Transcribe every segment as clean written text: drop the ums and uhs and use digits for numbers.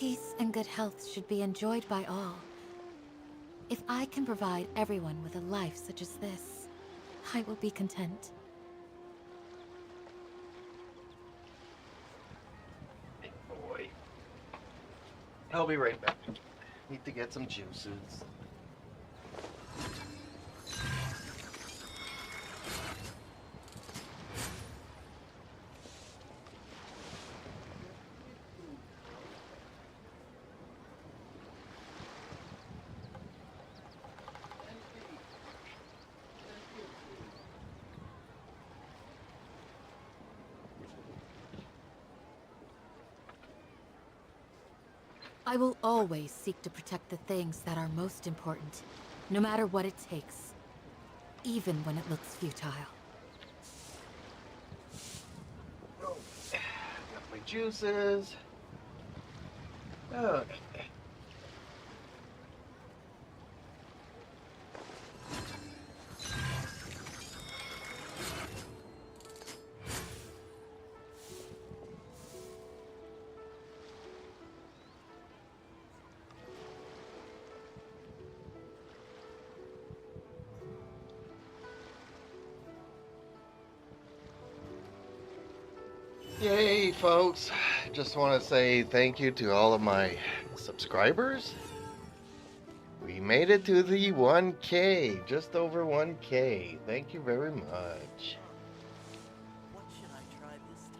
Peace and good health should be enjoyed by all. If I can provide everyone with a life such as this, I will be content. Big boy. I'll be right back. Need to get some juices. I will always seek to protect the things that are most important, no matter what it takes, even when it looks futile. Oh, got my juices. Oh, yay, folks. Just want to say thank you to all of my subscribers. We made it to the 1K, just over 1K. Thank you very much. What should I try this time?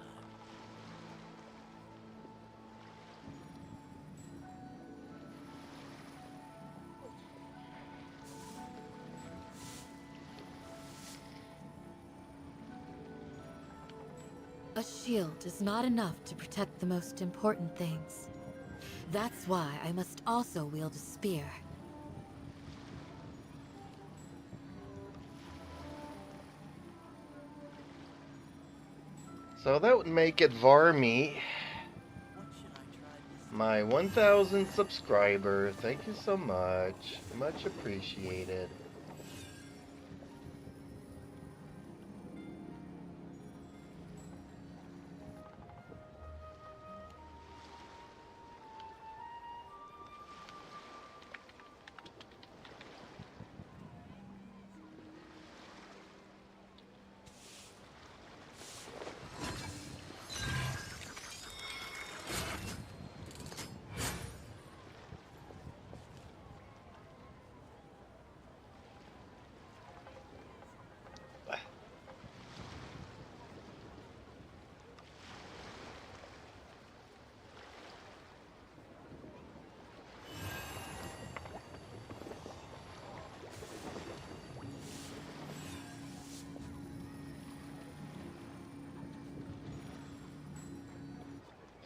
A shield is not enough to protect the most important things. That's why I must also wield a spear. So that would make it Varmy, What should I try this time? my 1,000 subscriber. Thank you so much. Much appreciated.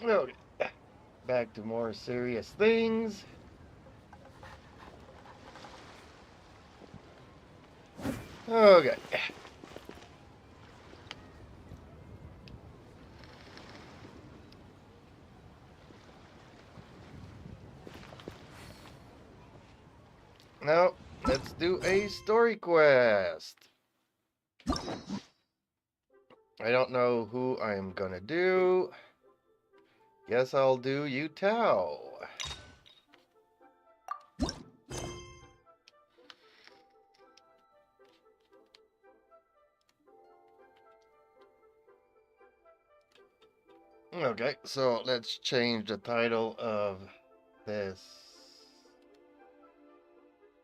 Okay, back to more serious things. Okay. Now, let's do a story quest. I don't know who I'm gonna do. Guess I'll do you tell. Okay, so let's change the title of this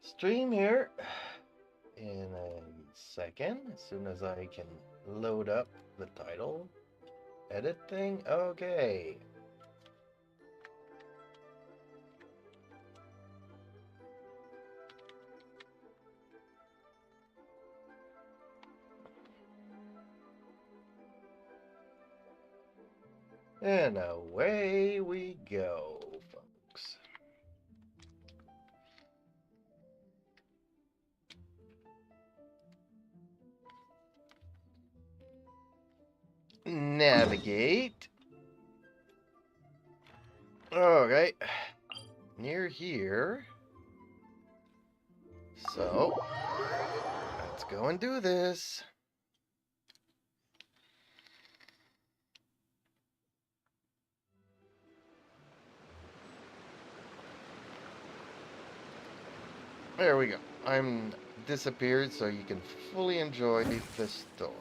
stream here in a second, as soon as I can load up the title edit thing. Okay. And away we go, folks. Navigate. Okay. Near here. So, let's go and do this. There we go. I'm disappeared so you can fully enjoy the story.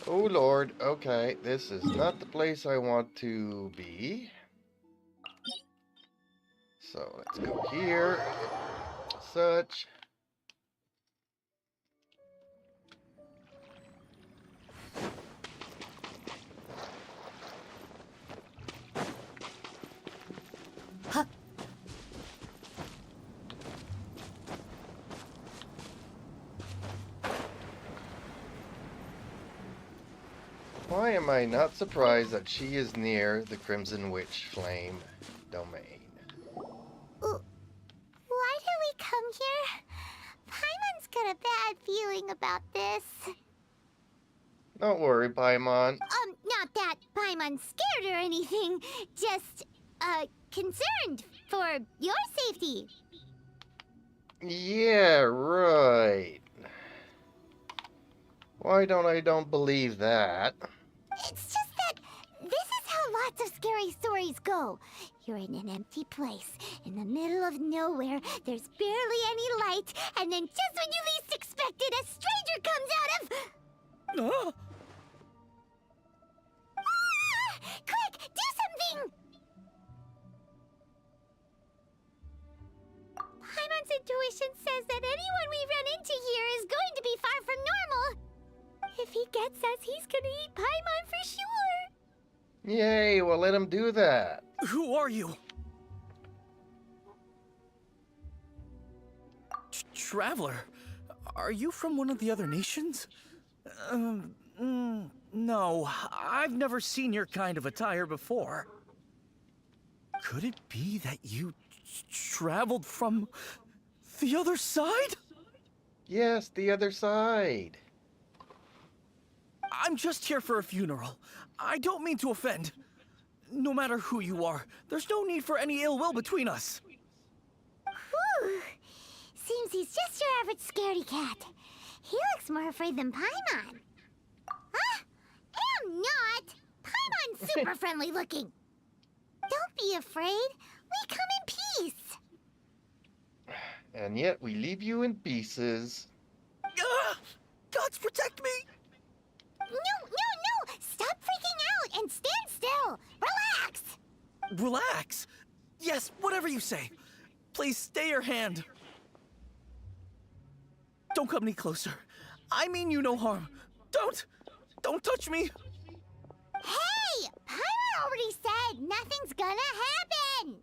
Oh lord, okay, this is not the place I want to be. So let's go here. Such. Huh. Why am I not surprised that she is near the Crimson Witch Flame domain? Why did we come here? Paimon's got a bad feeling about this. Don't worry, Paimon. Not that Paimon's scared or anything. Just, concerned for your safety. Yeah, right. Why don't believe that? It's just that this is how lots of scary stories go. You're in an empty place, in the middle of nowhere, there's barely any light, and then just when you least expect it, a stranger comes out of... Ah! Quick, do something! Paimon's intuition says that anyone we run into here is going to be far from normal. If he gets us, he's gonna eat Paimon for sure. Yay, well let him do that. Who are you? Traveler, are you from one of the other nations? No, I've never seen your kind of attire before. Could it be that you traveled from the other side? Yes, the other side. I'm just here for a funeral. I don't mean to offend. No matter who you are, there's no need for any ill will between us. Whew. Seems he's just your average scaredy cat. He looks more afraid than Paimon. Huh? I'm not! Paimon's super friendly looking. Don't be afraid. We come in peace. And yet we leave you in pieces. Ah! Gods protect me! No! Stop freaking out and stand still. Relax. Relax. Yes, whatever you say. Please stay your hand. Don't come any closer. I mean you no harm. Don't touch me. Hey! Paimon already said nothing's gonna happen.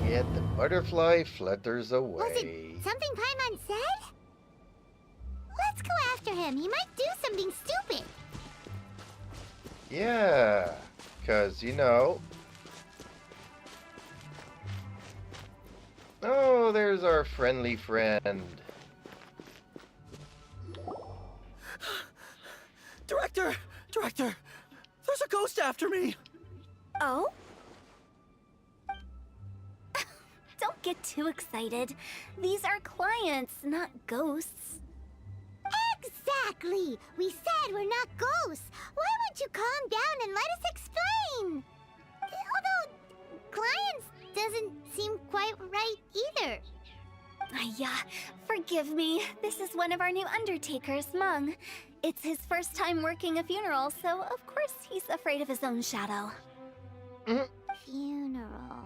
Yet the butterfly flutters away. Was it something Paimon said? Let's go after him. He might do something stupid. Yeah, 'cause you know. Oh, there's our friendly friend. Director, there's a ghost after me. Oh? Don't get too excited. These are clients, not ghosts. Exactly! We said we're not ghosts. Why won't you calm down and let us explain? Although, clients doesn't seem quite right either. Yeah, forgive me. This is one of our new undertakers, Mung. It's his first time working a funeral, so of course he's afraid of his own shadow. Funeral.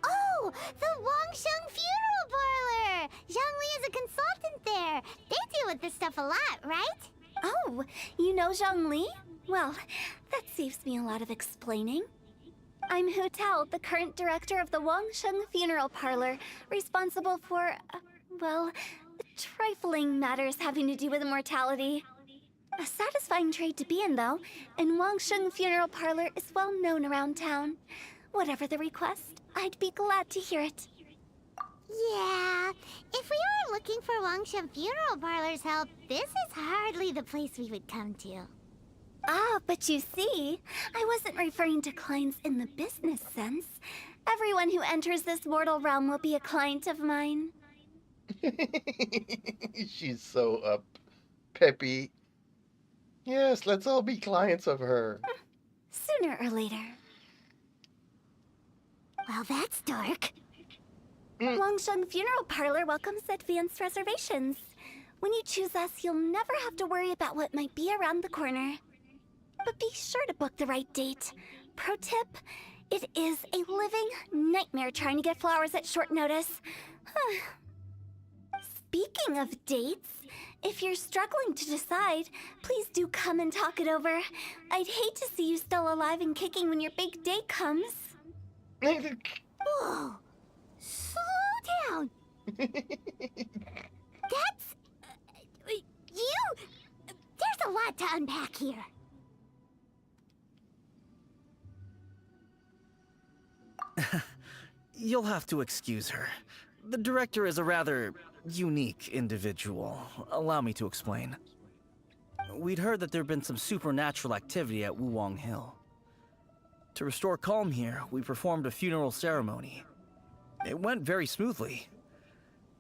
Oh! The Wangsheng Funeral Parlor! Zhangli is a consultant there. They deal with this stuff a lot, right? Oh, you know Zhang Li? Well, that saves me a lot of explaining. I'm Hu Tao, the current director of the Wangsheng Funeral Parlor, responsible for, well, trifling matters having to do with immortality. A satisfying trade to be in, though, and Wangsheng Funeral Parlor is well known around town. Whatever the request, I'd be glad to hear it. Yeah, if we were looking for Wangsheng Funeral Parlor's help, this is hardly the place we would come to. Ah, but you see, I wasn't referring to clients in the business sense. Everyone who enters this mortal realm will be a client of mine. She's so peppy. Yes, let's all be clients of her. Sooner or later. Well, that's dark. Wangsheng Funeral Parlor welcomes advanced reservations. When you choose us, you'll never have to worry about what might be around the corner. But be sure to book the right date. Pro tip, it is a living nightmare trying to get flowers at short notice. Speaking of dates, if you're struggling to decide, please do come and talk it over. I'd hate to see you still alive and kicking when your big day comes. Whoa! Slow down! That's... you... There's a lot to unpack here. You'll have to excuse her. The director is a rather unique individual. Allow me to explain. We'd heard that there'd been some supernatural activity at Wuwang Hill. To restore calm here, we performed a funeral ceremony. It went very smoothly.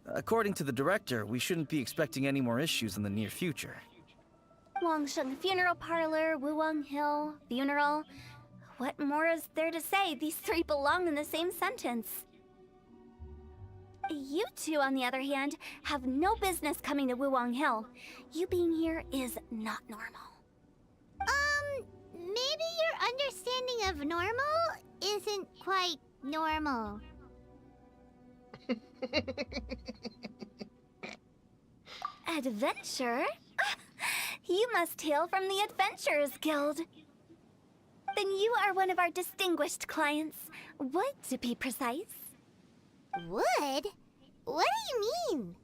According to the director, we shouldn't be expecting any more issues in the near future. Wangsheng Funeral Parlor, Wuwang Hill, funeral. What more is there to say? These three belong in the same sentence. You two, on the other hand, have no business coming to Wuwang Hill. You being here is not normal. Maybe your understanding of normal isn't quite normal. Adventure? You must hail from the Adventurers Guild. Then you are one of our distinguished clients. Wood, to be precise. Wood? What do you mean?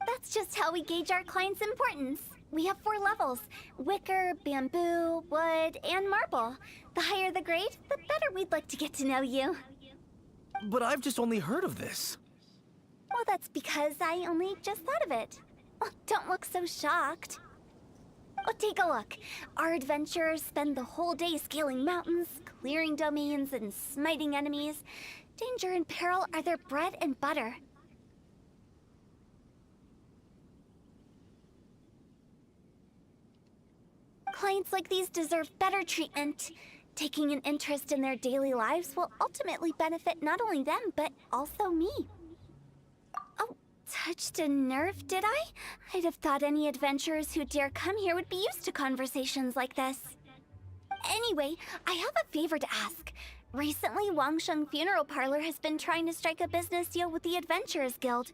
That's just how we gauge our clients' importance. We have 4 levels: wicker, bamboo, wood, and marble. The higher the grade, the better we'd like to get to know you. But I've just only heard of this. Well, that's because I only just thought of it. Oh, don't look so shocked. Oh, take a look. Our adventurers spend the whole day scaling mountains, clearing domains, and smiting enemies. Danger and peril are their bread and butter. Clients like these deserve better treatment. Taking an interest in their daily lives will ultimately benefit not only them, but also me. Oh, touched a nerve, did I? I'd have thought any adventurers who dare come here would be used to conversations like this. Anyway, I have a favor to ask. Recently, Wangsheng Funeral Parlor has been trying to strike a business deal with the Adventurers Guild.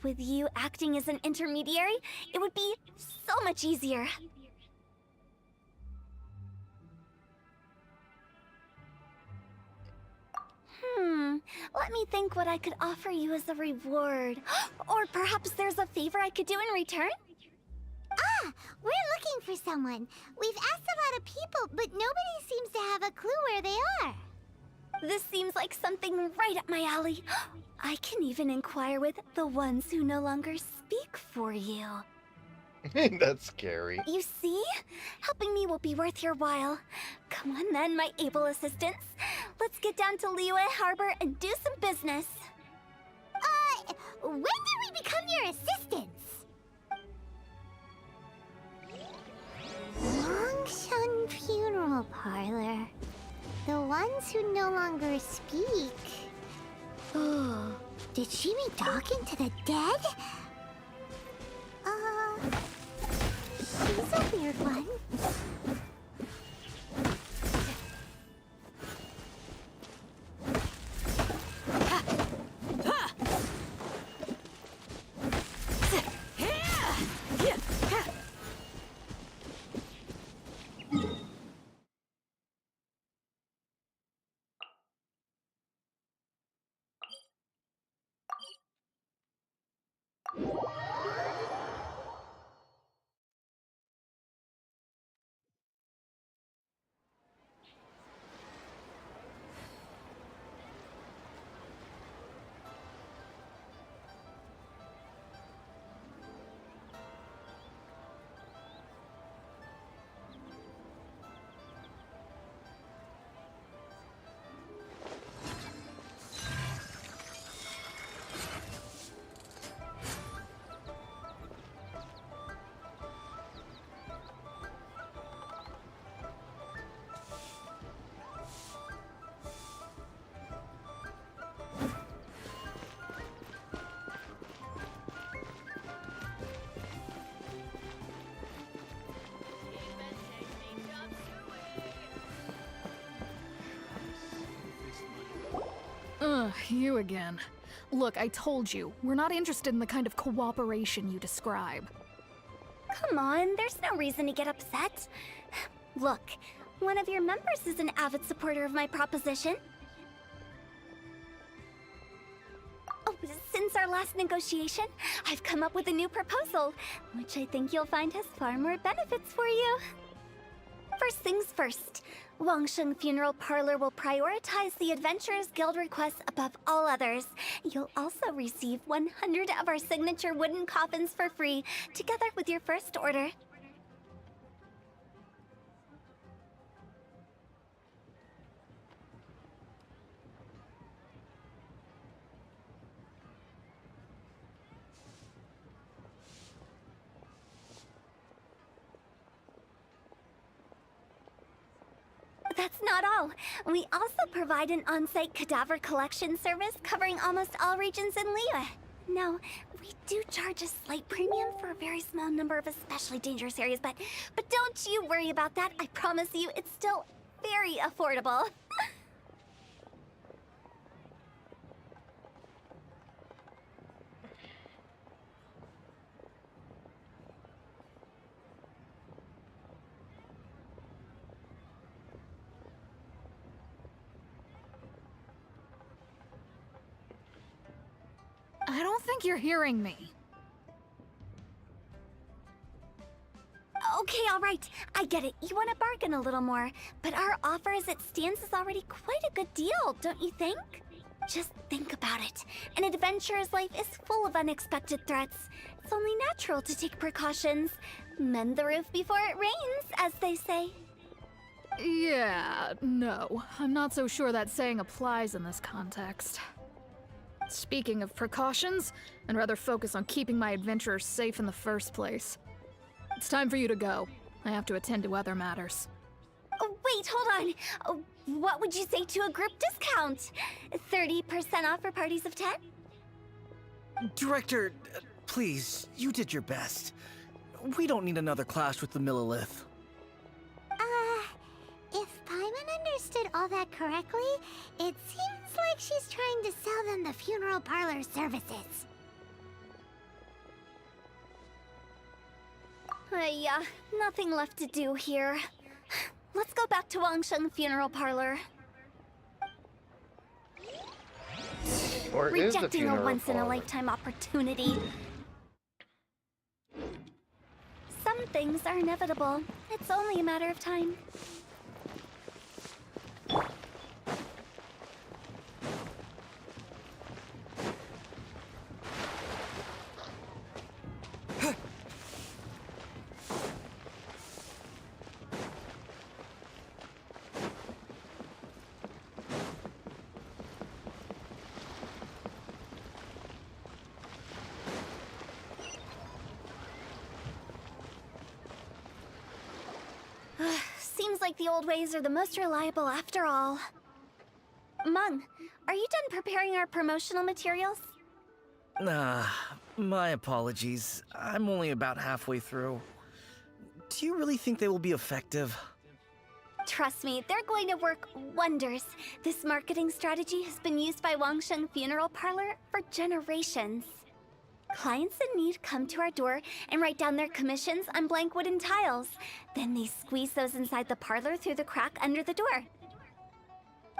With you acting as an intermediary, it would be so much easier. Let me think what I could offer you as a reward. Or perhaps there's a favor I could do in return? Ah, we're looking for someone. We've asked a lot of people, but nobody seems to have a clue where they are. This seems like something right up my alley. I can even inquire with the ones who no longer speak for you. That's scary. You see? Helping me will be worth your while. Come on then, my able assistants. Let's get down to Liyue Harbor and do some business. When did we become your assistants? Longshun Funeral Parlor. The ones who no longer speak. Oh, did she mean talking to the dead? She's a weird one. You again. Look, I told you, we're not interested in the kind of cooperation you describe. Come on, there's no reason to get upset. Look, one of your members is an avid supporter of my proposition. Oh, since our last negotiation, I've come up with a new proposal, which I think you'll find has far more benefits for you. First things first, Wangsheng Funeral Parlor will prioritize the Adventurers Guild requests above all others. You'll also receive 100 of our signature wooden coffins for free, together with your first order. That's not all. We also provide an on-site cadaver collection service covering almost all regions in Liyue. Now, we do charge a slight premium for a very small number of especially dangerous areas, but don't you worry about that. I promise you, it's still very affordable. I don't think you're hearing me. Okay, all right. I get it. You want to bargain a little more. But our offer as it stands is already quite a good deal, don't you think? Just think about it. An adventurer's life is full of unexpected threats. It's only natural to take precautions. Mend the roof before it rains, as they say. Yeah, no. I'm not so sure that saying applies in this context. Speaking of precautions, I'd rather focus on keeping my adventurers safe in the first place. It's time for you to go. I have to attend to other matters. Oh, wait, hold on. What would you say to a group discount? 30% off for parties of 10? Director, please, you did your best. We don't need another clash with the Millilith. If Paimon understood all that correctly, it seems like she's trying to sell them the funeral parlor services. Nothing left to do here. Let's go back to Wangsheng Funeral Parlor. Or is the Rejecting a funeral once-in-a-lifetime opportunity. Some things are inevitable. It's only a matter of time. Seems like the old ways are the most reliable after all. Mung, are you done preparing our promotional materials? My apologies. I'm only about halfway through. Do you really think they will be effective? Trust me, they're going to work wonders. This marketing strategy has been used by Wangsheng Funeral Parlor for generations. Clients in need come to our door and write down their commissions on blank wooden tiles. Then they squeeze those inside the parlor through the crack under the door.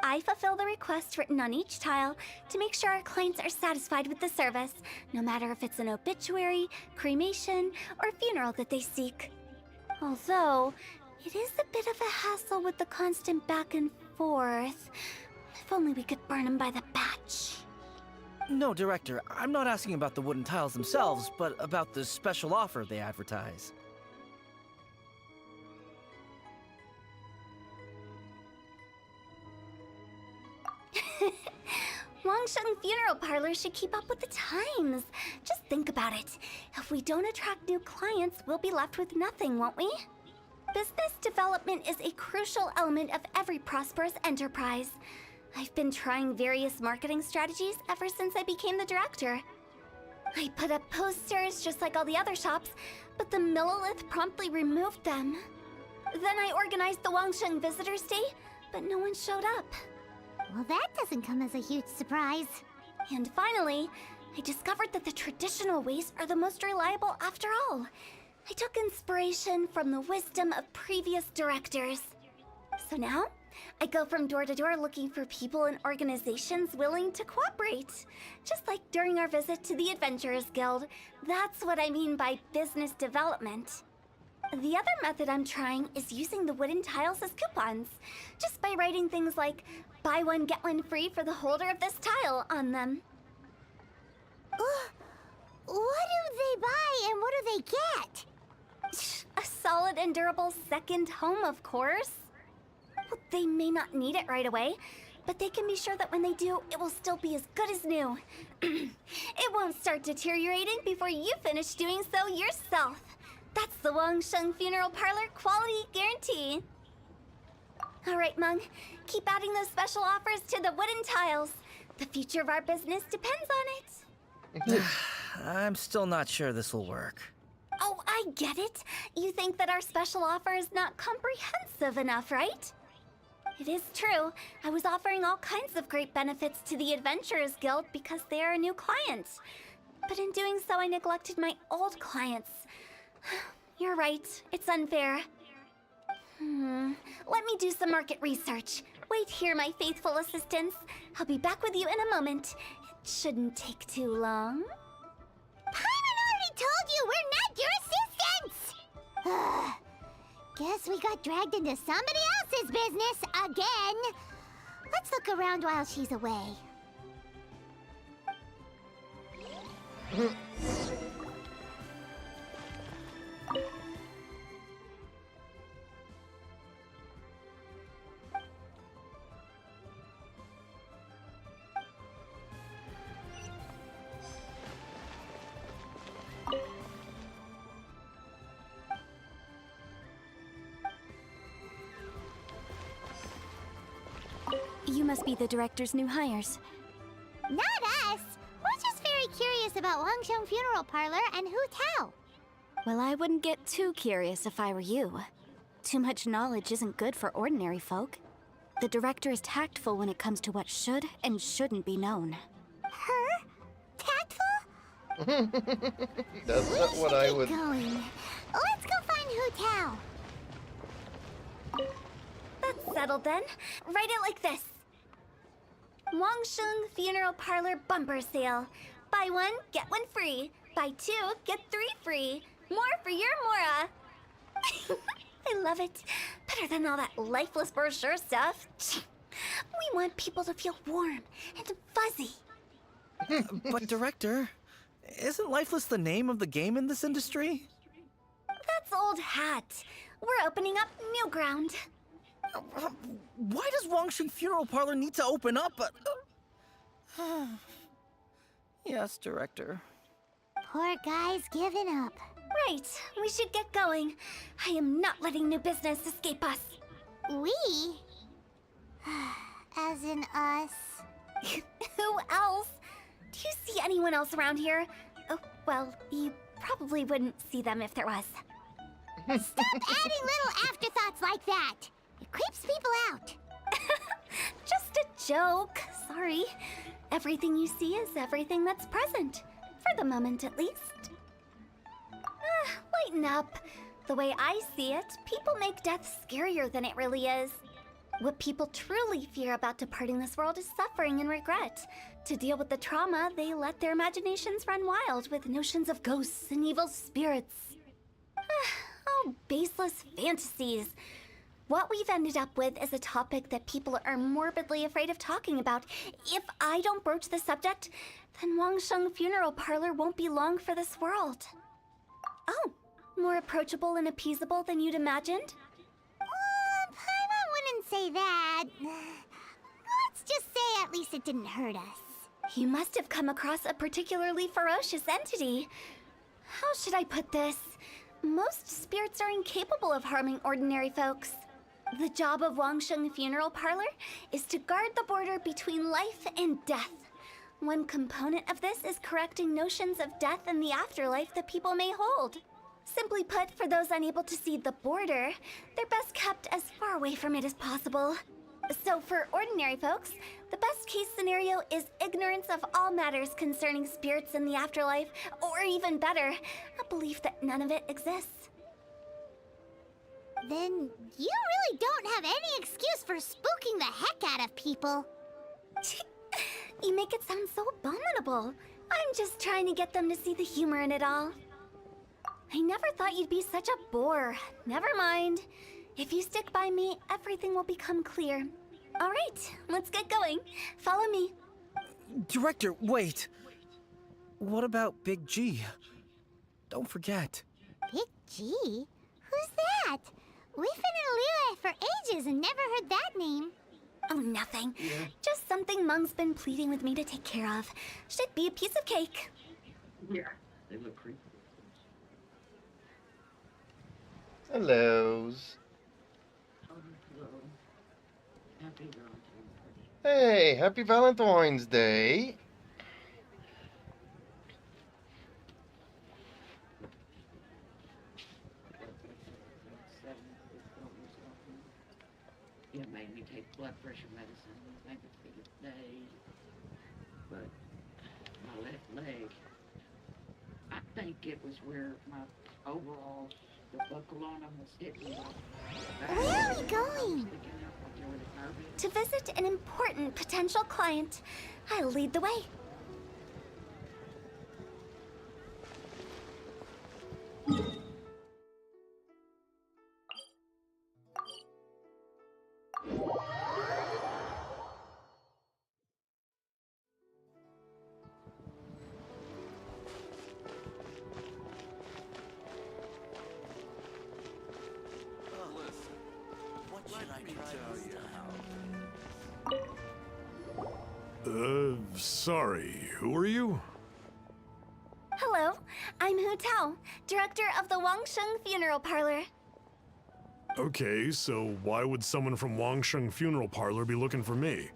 I fulfill the request written on each tile to make sure our clients are satisfied with the service, no matter if it's an obituary, cremation, or funeral that they seek. Although, it is a bit of a hassle with the constant back and forth. If only we could burn them by the batch. No, Director, I'm not asking about the wooden tiles themselves, but about the special offer they advertise. Wangsheng Funeral Parlor should keep up with the times. Just think about it. If we don't attract new clients, we'll be left with nothing, won't we? Business development is a crucial element of every prosperous enterprise. I've been trying various marketing strategies ever since I became the director. I put up posters just like all the other shops, but the Millilith promptly removed them. Then I organized the Wangsheng Visitors Day, but no one showed up. Well, that doesn't come as a huge surprise. And finally, I discovered that the traditional ways are the most reliable after all. I took inspiration from the wisdom of previous directors. So now, I go from door to door looking for people and organizations willing to cooperate. Just like during our visit to the Adventurers Guild. That's what I mean by business development. The other method I'm trying is using the wooden tiles as coupons. Just by writing things like, buy one, get one free for the holder of this tile on them. What do they buy and what do they get? A solid and durable second home, of course. Well, they may not need it right away, but they can be sure that when they do, it will still be as good as new. It won't start deteriorating before you finish doing so yourself. That's the Wangsheng Funeral Parlor quality guarantee. All right, Meng, keep adding those special offers to the wooden tiles. The future of our business depends on it. I'm still not sure this will work. Oh, I get it. You think that our special offer is not comprehensive enough, right? It is true. I was offering all kinds of great benefits to the Adventurers Guild because they are a new client. But in doing so, I neglected my old clients. You're right. It's unfair. Let me do some market research. Wait here, my faithful assistants. I'll be back with you in a moment. It shouldn't take too long. Paimon already told you we're not your assistants! Guess we got dragged into somebody else's business again. Let's look around while she's away. You must be the director's new hires. Not us! We're just very curious about Wangsheng Funeral Parlor and Hu Tao. Well, I wouldn't get too curious if I were you. Too much knowledge isn't good for ordinary folk. The director is tactful when it comes to what should and shouldn't be known. Her? Tactful? That's not what I would. Going. Let's go find Hu Tao. That's settled then. Write it like this. Wangsheng Funeral Parlor Bumper Sale. Buy one, get one free. Buy two, get three free. More for your Mora. I love it. Better than all that lifeless brochure stuff. We want people to feel warm and fuzzy. But Director, isn't Lifeless the name of the game in this industry? That's old hat. We're opening up new ground. Why does Wangsheng Funeral Parlor need to open up? Yes, Director. Poor guy's given up. Right, we should get going. I am not letting new business escape us. We? As in us. Who else? Do you see anyone else around here? Oh, well, you probably wouldn't see them if there was. Stop adding little afterthoughts like that. It creeps people out. Just a joke. Sorry. Everything you see is everything that's present. For the moment, at least. Lighten up. The way I see it, people make death scarier than it really is. What people truly fear about departing this world is suffering and regret. To deal with the trauma, they let their imaginations run wild with notions of ghosts and evil spirits. Oh, baseless fantasies. What we've ended up with is a topic that people are morbidly afraid of talking about. If I don't broach the subject, then Wangsheng Funeral Parlor won't be long for this world. Oh, more approachable and appeasable than you'd imagined? Paimon wouldn't say that. Let's just say at least it didn't hurt us. You must have come across a particularly ferocious entity. How should I put this? Most spirits are incapable of harming ordinary folks. The job of Wangsheng Funeral Parlor is to guard the border between life and death. One component of this is correcting notions of death and the afterlife that people may hold. Simply put, for those unable to see the border, they're best kept as far away from it as possible. So for ordinary folks, the best case scenario is ignorance of all matters concerning spirits in the afterlife, or even better, a belief that none of it exists. Then you really don't have any excuse for spooking the heck out of people. You make it sound so abominable. I'm just trying to get them to see the humor in it all. I never thought you'd be such a bore. Never mind. If you stick by me, everything will become clear. All right, let's get going. Follow me. Director, wait! What about Big G? Don't forget. Big G? Who's that? We've been in Liyue for ages and never heard that name. Oh, nothing. Just something Mung's been pleading with me to take care of. Should be a piece of cake. Yeah, they look creepy. Hellos. Hello. Happy Valentine's Day. Hey, happy Valentine's Day. It made me take blood pressure medicine, maybe for the day. But my left leg, I think it was where my overalls, the buckle on them was hitting my back. Where are we going? Sticking out like they were the nervous. To visit an important potential client, I'll lead the way. Sorry, who are you? Hello, I'm Hu Tao, director of the Wangsheng Funeral Parlor. Okay, so why would someone from Wangsheng Funeral Parlor be looking for me?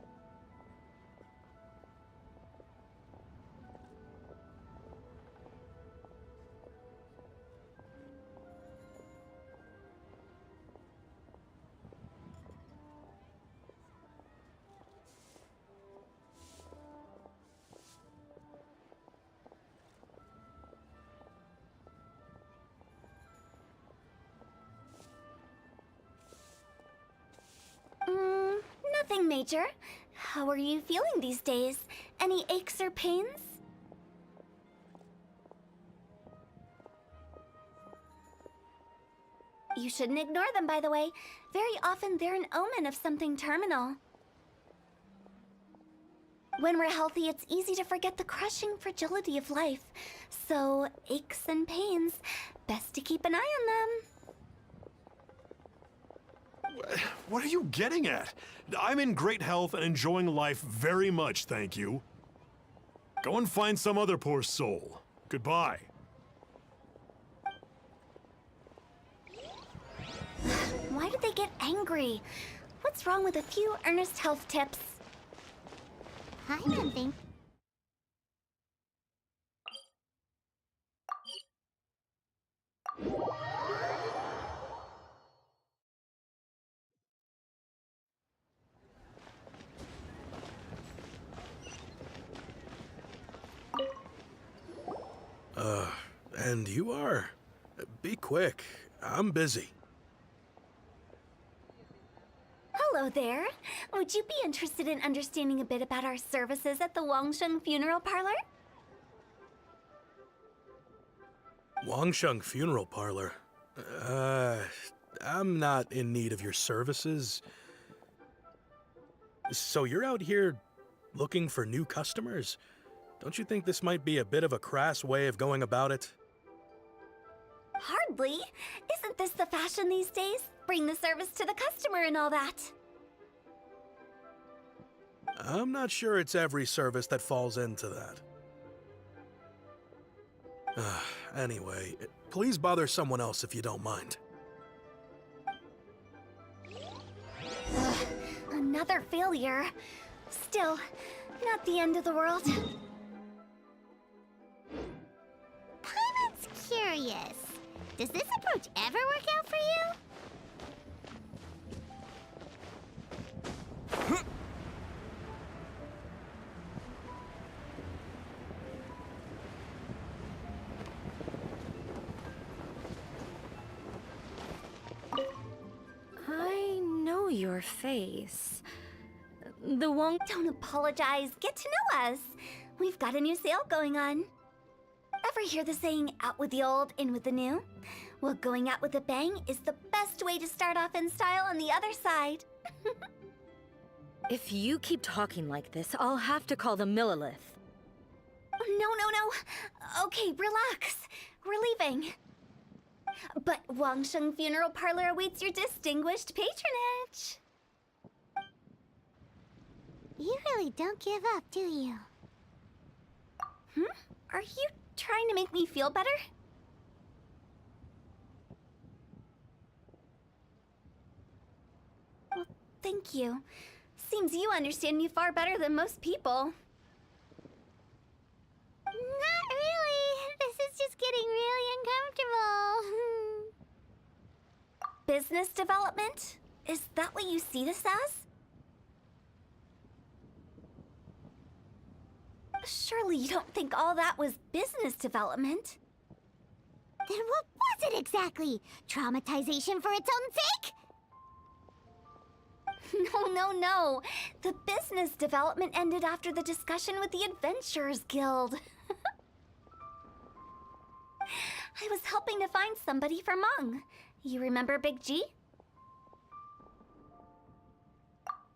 Nothing major. How are you feeling these days? Any aches or pains? You shouldn't ignore them, by the way. Very often they're an omen of something terminal. When we're healthy, it's easy to forget the crushing fragility of life. So, aches and pains, best to keep an eye on them. What are you getting at? I'm in great health and enjoying life very much, thank you. Go and find some other poor soul. Goodbye. Why did they get angry? What's wrong with a few earnest health tips? Hi, nothing. And you are? Be quick. I'm busy. Hello there. Would you be interested in understanding a bit about our services at the Wangsheng Funeral Parlor? Wangsheng Funeral Parlor? I'm not in need of your services. So you're out here looking for new customers? Don't you think this might be a bit of a crass way of going about it? Hardly. Isn't this the fashion these days? Bring the service to the customer and all that. I'm not sure it's every service that falls into that. Anyway, please bother someone else if you don't mind. Another failure. Still, not the end of the world. Paimon's curious. Does this approach ever work out for you? your face. The Wong... Don't apologize. Get to know us. We've got a new sale going on. Ever hear the saying, out with the old, in with the new? Well, going out with a bang is the best way to start off in style on the other side. If you keep talking like this, I'll have to call the Millilith. No. Okay, relax. We're leaving. But Wangsheng Funeral Parlor awaits your distinguished patronage. You really don't give up, do you? Are you trying to make me feel better? Well, thank you. Seems you understand me far better than most people. Not really. This is just getting really uncomfortable. Business development? Is that what you see this as? Surely you don't think all that was business development? Then what was it exactly? Traumatization for its own sake? No. The business development ended after the discussion with the Adventurers Guild. I was helping to find somebody for Meng. You remember Big G?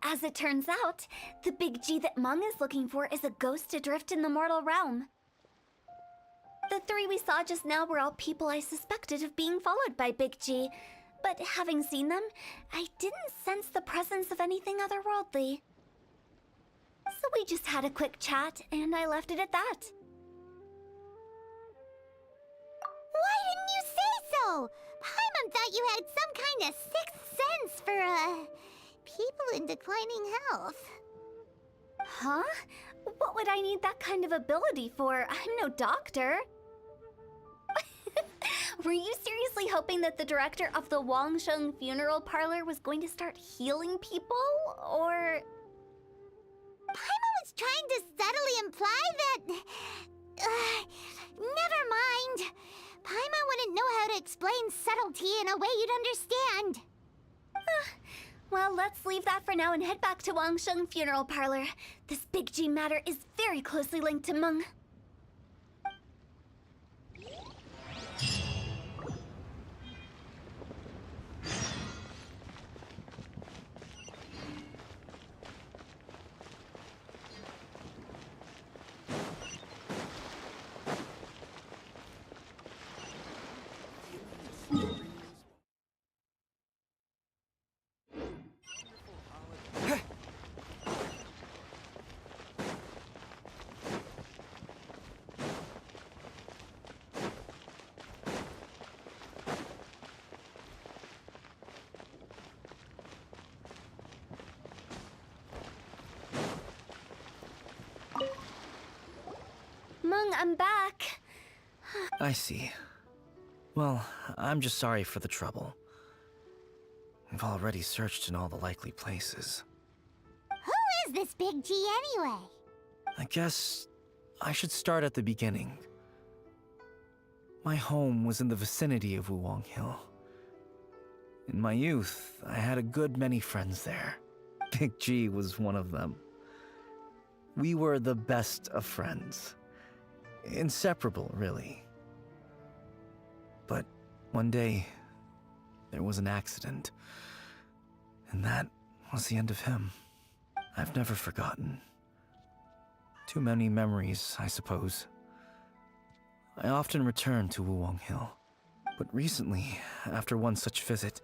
As it turns out, the Big G that Meng is looking for is a ghost adrift in the mortal realm. The three we saw just now were all people I suspected of being followed by Big G, but having seen them, I didn't sense the presence of anything otherworldly. So we just had a quick chat, and I left it at that. Why didn't you say so? Paimon thought you had some kind of sixth sense for, people in declining health. Huh? What would I need that kind of ability for? I'm no doctor. Were you seriously hoping that the director of the Wangsheng Funeral Parlor was going to start healing people, or...? Paimon was trying to subtly imply that... never mind. Paimon wouldn't know how to explain subtlety in a way you'd understand. Well, let's leave that for now and head back to Wangsheng Funeral Parlor. This Big G matter is very closely linked to Meng. Meng, I'm back. I see. Well, I'm just sorry for the trouble. We've already searched in all the likely places. Who is this Big G anyway? I guess I should start at the beginning. My home was in the vicinity of Wuwang Hill. In my youth, I had a good many friends there. Big G was one of them. We were the best of friends. Inseparable, really. But one day, there was an accident. And that was the end of him. I've never forgotten. Too many memories, I suppose. I often return to Wuwang Hill. But recently, after one such visit,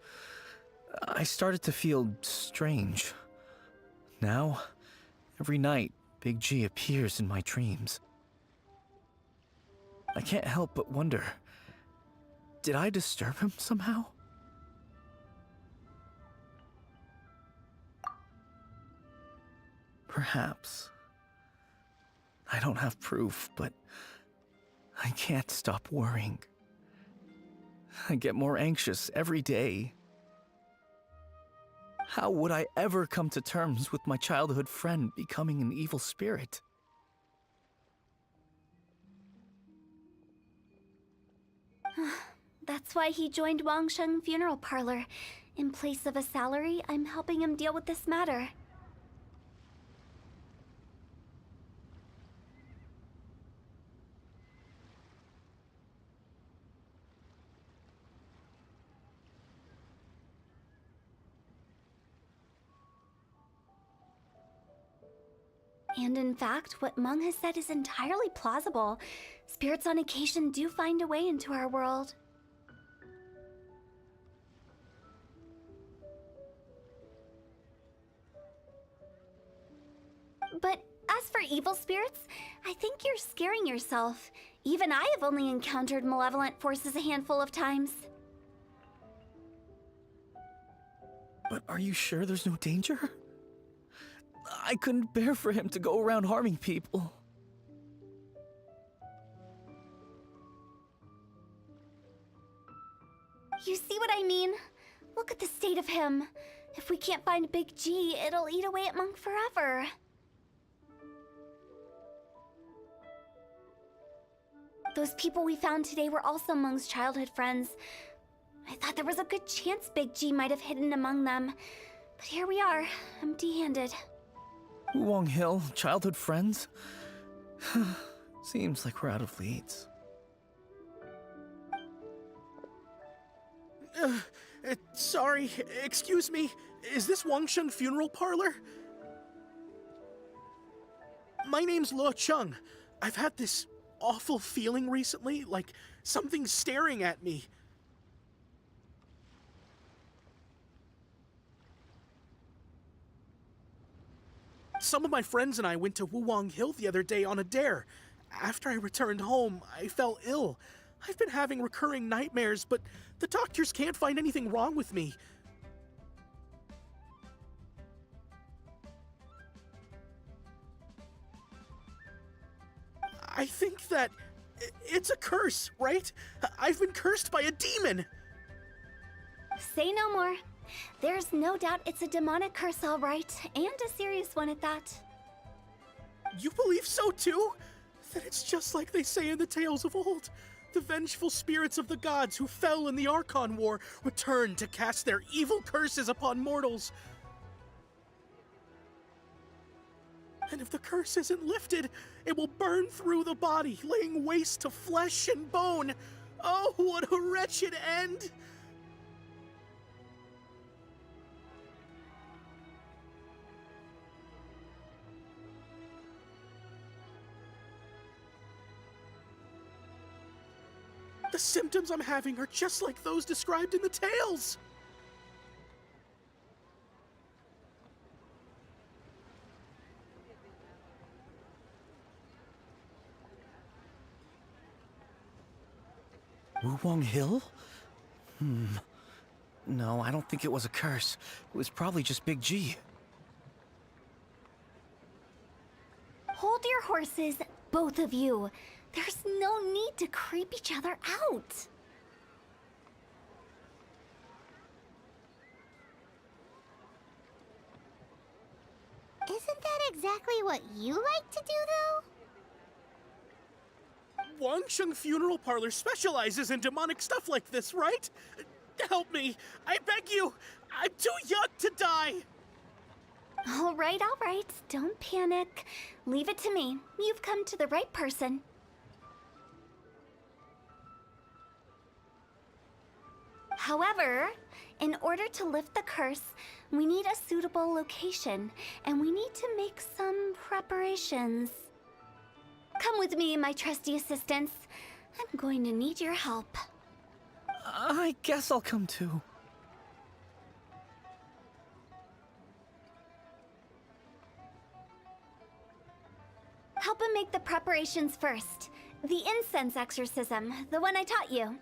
I started to feel strange. Now, every night, Big G appears in my dreams. I can't help but wonder, did I disturb him somehow? Perhaps. I don't have proof, but I can't stop worrying. I get more anxious every day. How would I ever come to terms with my childhood friend becoming an evil spirit? That's why he joined Wangsheng Funeral Parlor. In place of a salary, I'm helping him deal with this matter. And in fact, what Meng has said is entirely plausible. Spirits on occasion do find a way into our world. But as for evil spirits, I think you're scaring yourself. Even I have only encountered malevolent forces a handful of times. But are you sure there's no danger? I couldn't bear for him to go around harming people. You see what I mean? Look at the state of him. If we can't find Big G, it'll eat away at Monk forever. Those people we found today were also Monk's childhood friends. I thought there was a good chance Big G might have hidden among them. But here we are, empty-handed. Wong Hill, childhood friends? Seems like we're out of leads. Sorry, excuse me. Is this Wangsheng Funeral Parlor? My name's Luo Chung. I've had this awful feeling recently, like something's staring at me. Some of my friends and I went to Wuwang Hill the other day on a dare. After I returned home, I fell ill. I've been having recurring nightmares, but the doctors can't find anything wrong with me. I think that it's a curse, right? I've been cursed by a demon. Say no more. There's no doubt it's a demonic curse, all right, and a serious one at that. You believe so too? Then it's just like they say in the tales of old. The vengeful spirits of the gods who fell in the Archon War return to cast their evil curses upon mortals. And if the curse isn't lifted, it will burn through the body, laying waste to flesh and bone. Oh, what a wretched end! The symptoms I'm having are just like those described in the tales! Wuwang Hill? No, I don't think it was a curse. It was probably just Big G. Hold your horses, both of you. There's no need to creep each other out. Isn't that exactly what you like to do, though? Wangsheng Funeral Parlor specializes in demonic stuff like this, right? Help me! I beg you! I'm too young to die! All right, don't panic. Leave it to me. You've come to the right person. However, in order to lift the curse, we need a suitable location, and we need to make some preparations. Come with me, my trusty assistants. I'm going to need your help. I guess I'll come too. Help him make the preparations first. The incense exorcism, the one I taught you.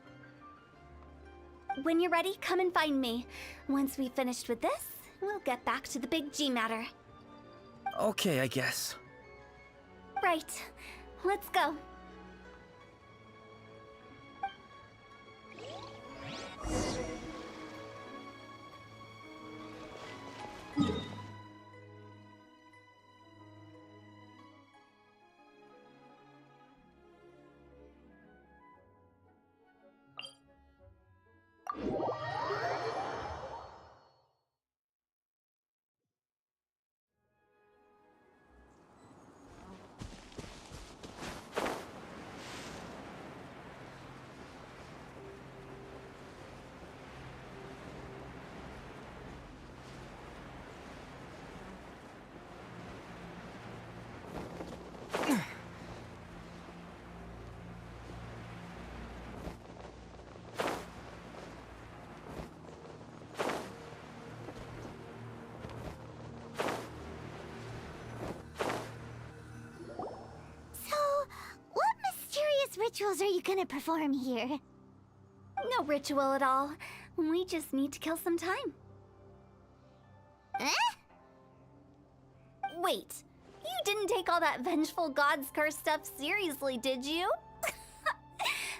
When you're ready, come and find me. Once we've finished with this, we'll get back to the Big G matter. Okay, I guess. Right. Let's go. rituals are you gonna perform here? No ritual at all. We just need to kill some time. Eh? Wait, you didn't take all that vengeful God's curse stuff seriously, did you?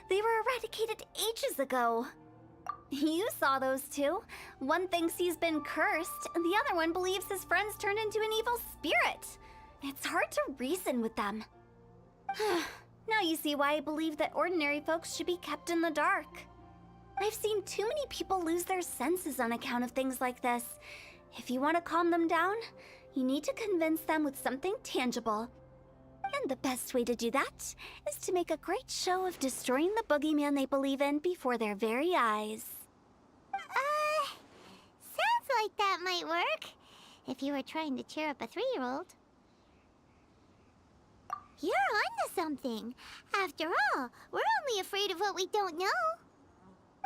They were eradicated ages ago. You saw those two. One thinks he's been cursed, and the other one believes his friends turned into an evil spirit. It's hard to reason with them. Now you see why I believe that ordinary folks should be kept in the dark. I've seen too many people lose their senses on account of things like this. If you want to calm them down, you need to convince them with something tangible. And the best way to do that is to make a great show of destroying the boogeyman they believe in before their very eyes. Sounds like that might work. If you were trying to cheer up a 3-year-old. You're onto something. After all, we're only afraid of what we don't know.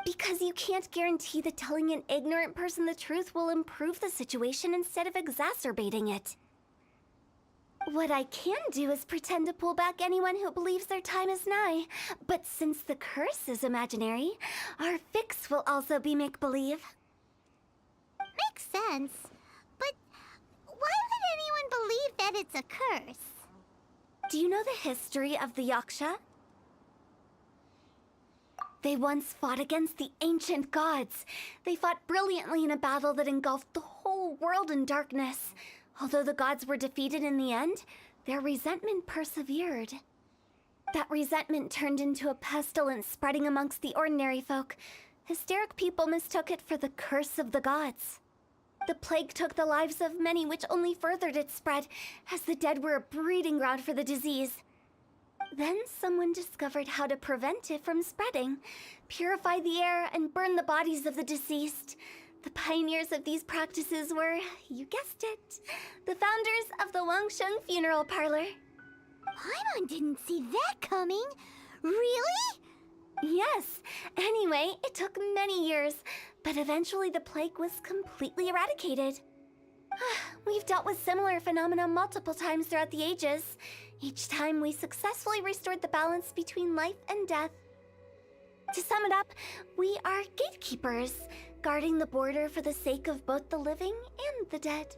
Because you can't guarantee that telling an ignorant person the truth will improve the situation instead of exacerbating it. What I can do is pretend to pull back anyone who believes their time is nigh. But since the curse is imaginary, our fix will also be make-believe. Makes sense. But why would anyone believe that it's a curse? Do you know the history of the Yaksha? They once fought against the ancient gods. They fought brilliantly in a battle that engulfed the whole world in darkness. Although the gods were defeated in the end, their resentment persevered. That resentment turned into a pestilence spreading amongst the ordinary folk. Hysteric people mistook it for the curse of the gods. The plague took the lives of many, which only furthered its spread, as the dead were a breeding ground for the disease. Then someone discovered how to prevent it from spreading, purify the air, and burn the bodies of the deceased. The pioneers of these practices were, you guessed it, the founders of the Wangsheng Funeral Parlor. Paimon didn't see that coming. Really? Yes. Anyway, it took many years, but eventually the plague was completely eradicated. We've dealt with similar phenomena multiple times throughout the ages. Each time we successfully restored the balance between life and death. To sum it up, we are gatekeepers, guarding the border for the sake of both the living and the dead.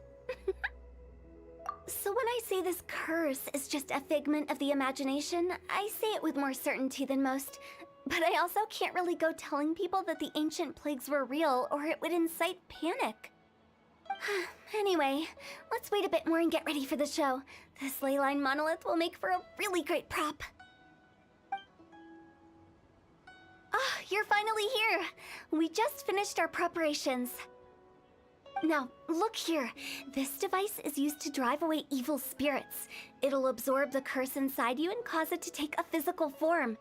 So when I say this curse is just a figment of the imagination, I say it with more certainty than most. But I also can't really go telling people that the ancient plagues were real, or it would incite panic. Anyway, let's wait a bit more and get ready for the show. This ley line monolith will make for a really great prop. Ah, you're finally here! We just finished our preparations. Now, look here. This device is used to drive away evil spirits. It'll absorb the curse inside you and cause it to take a physical form.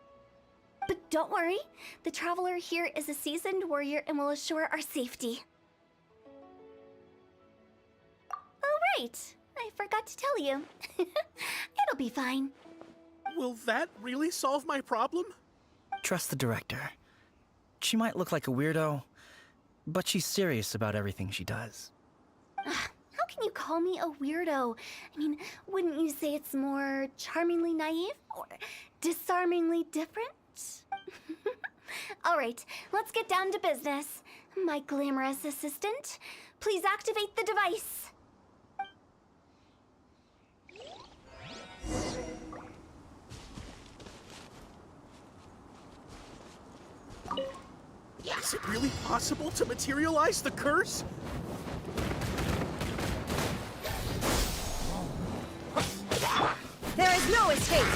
But don't worry, the traveler here is a seasoned warrior and will assure our safety. Oh, right. I forgot to tell you. It'll be fine. Will that really solve my problem? Trust the director. She might look like a weirdo, but she's serious about everything she does. How can you call me a weirdo? I mean, wouldn't you say it's more charmingly naive or disarmingly different? All right, let's get down to business. My glamorous assistant, please activate the device. Is it really possible to materialize the curse? There is no escape!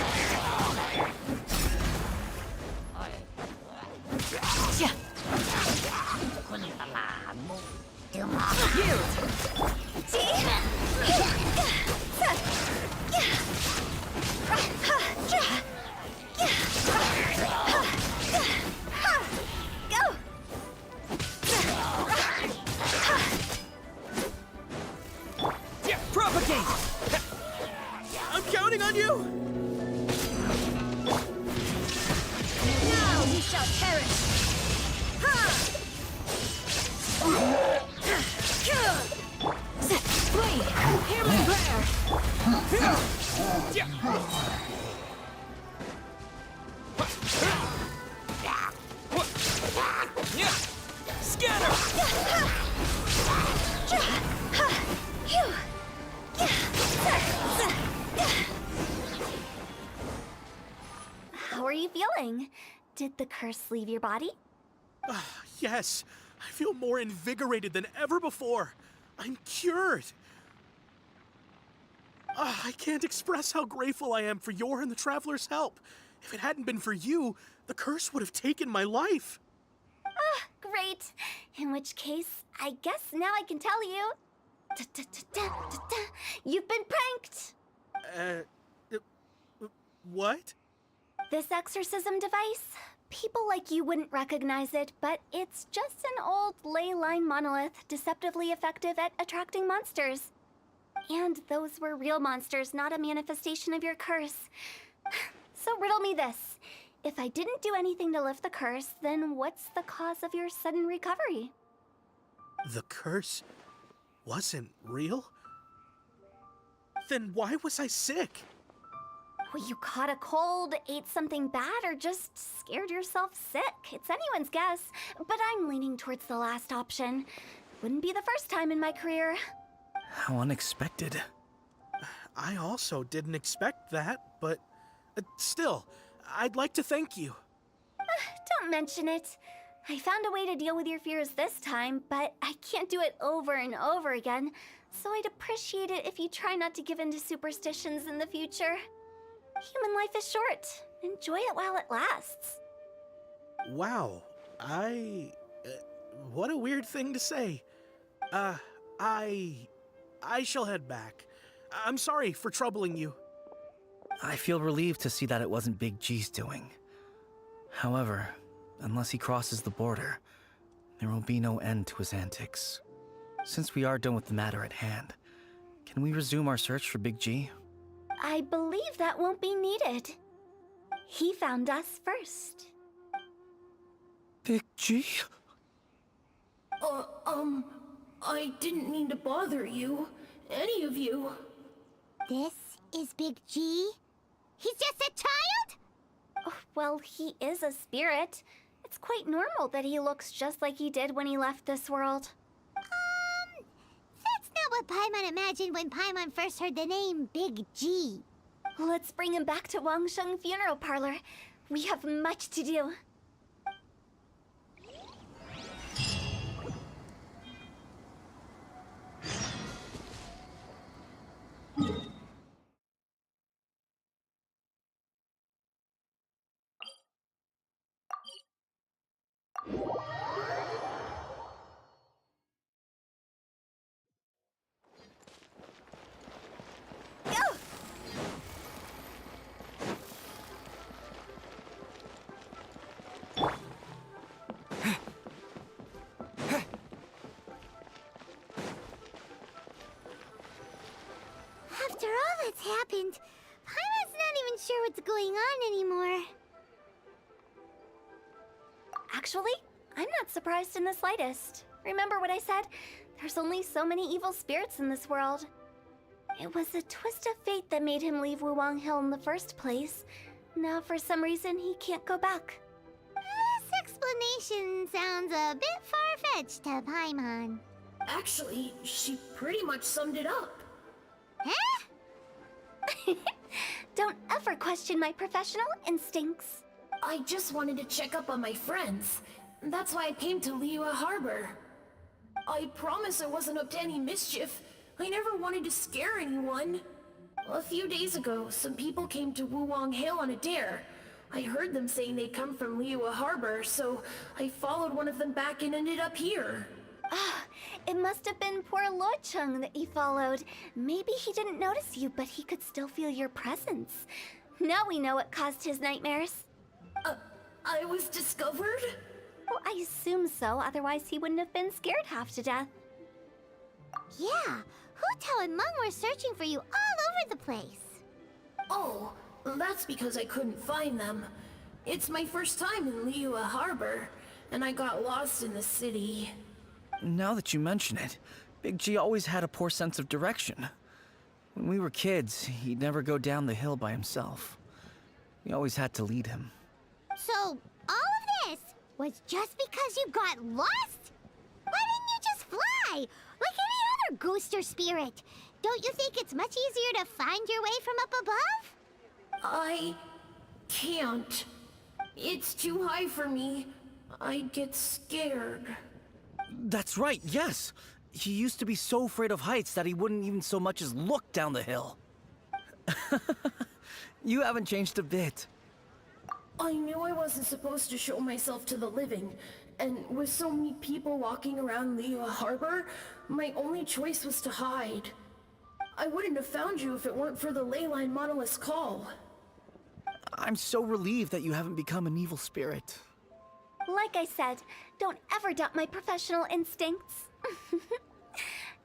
I'm counting on you! Now you shall perish! Wait! Hear my prayer! How are you feeling? Did the curse leave your body? Yes, I feel more invigorated than ever before. I'm cured. I can't express how grateful I am for your and the Traveler's help. If it hadn't been for you, the curse would have taken my life. Great. In which case, I guess now I can tell you. You've been pranked! What? This exorcism device, people like you wouldn't recognize it, but it's just an old ley line monolith deceptively effective at attracting monsters. And those were real monsters, not a manifestation of your curse. So riddle me this. If I didn't do anything to lift the curse, then what's the cause of your sudden recovery? The curse wasn't real? Then why was I sick? Well, you caught a cold, ate something bad, or just scared yourself sick. It's anyone's guess, but I'm leaning towards the last option. Wouldn't be the first time in my career. How unexpected. I also didn't expect that, but still, I'd like to thank you. Don't mention it. I found a way to deal with your fears this time, but I can't do it over and over again, so I'd appreciate it if you try not to give in to superstitions in the future. Human life is short. Enjoy it while it lasts. Wow, what a weird thing to say. I shall head back. I'm sorry for troubling you. I feel relieved to see that it wasn't Big G's doing. However, unless he crosses the border, there will be no end to his antics. Since we are done with the matter at hand, can we resume our search for Big G? I believe that won't be needed. He found us first. Big G? I didn't mean to bother you. Any of you. This is Big G? He's just a child? Oh, well, he is a spirit. It's quite normal that he looks just like he did when he left this world. That's not what Paimon imagined when Paimon first heard the name Big G. Let's bring him back to Wangsheng Funeral Parlor. We have much to do. After all that's happened, Paimon's not even sure what's going on anymore. Actually, I'm not surprised in the slightest. Remember what I said? There's only so many evil spirits in this world. It was a twist of fate that made him leave Wuwang Hill in the first place. Now, for some reason, he can't go back. This explanation sounds a bit far-fetched to Paimon. Actually, she pretty much summed it up. Huh? Don't ever question my professional instincts. I just wanted to check up on my friends. That's why I came to Liyue Harbor. I promise I wasn't up to any mischief. I never wanted to scare anyone. A few days ago, some people came to Wuwang Hill on a dare. I heard them saying they'd come from Liyue Harbor, so I followed one of them back and ended up here. Ah, it must have been poor Luocheng that you followed. Maybe he didn't notice you, but he could still feel your presence. Now we know what caused his nightmares. I was discovered? Well, I assume so, otherwise he wouldn't have been scared half to death. Yeah, Hu Tao and Meng were searching for you all over the place. Oh, that's because I couldn't find them. It's my first time in Liyue Harbor, and I got lost in the city. Now that you mention it, Big G always had a poor sense of direction. When we were kids, he'd never go down the hill by himself. We always had to lead him. So, all of this was just because you got lost? Why didn't you just fly? Like any other ghost or spirit? Don't you think it's much easier to find your way from up above? I can't. It's too high for me. I'd get scared. That's right, yes. He used to be so afraid of heights that he wouldn't even so much as look down the hill. You haven't changed a bit. I knew I wasn't supposed to show myself to the living, and with so many people walking around Liyue Harbor, my only choice was to hide. I wouldn't have found you if it weren't for the Leyline Monolith's call. I'm so relieved that you haven't become an evil spirit. Like I said, don't ever doubt my professional instincts.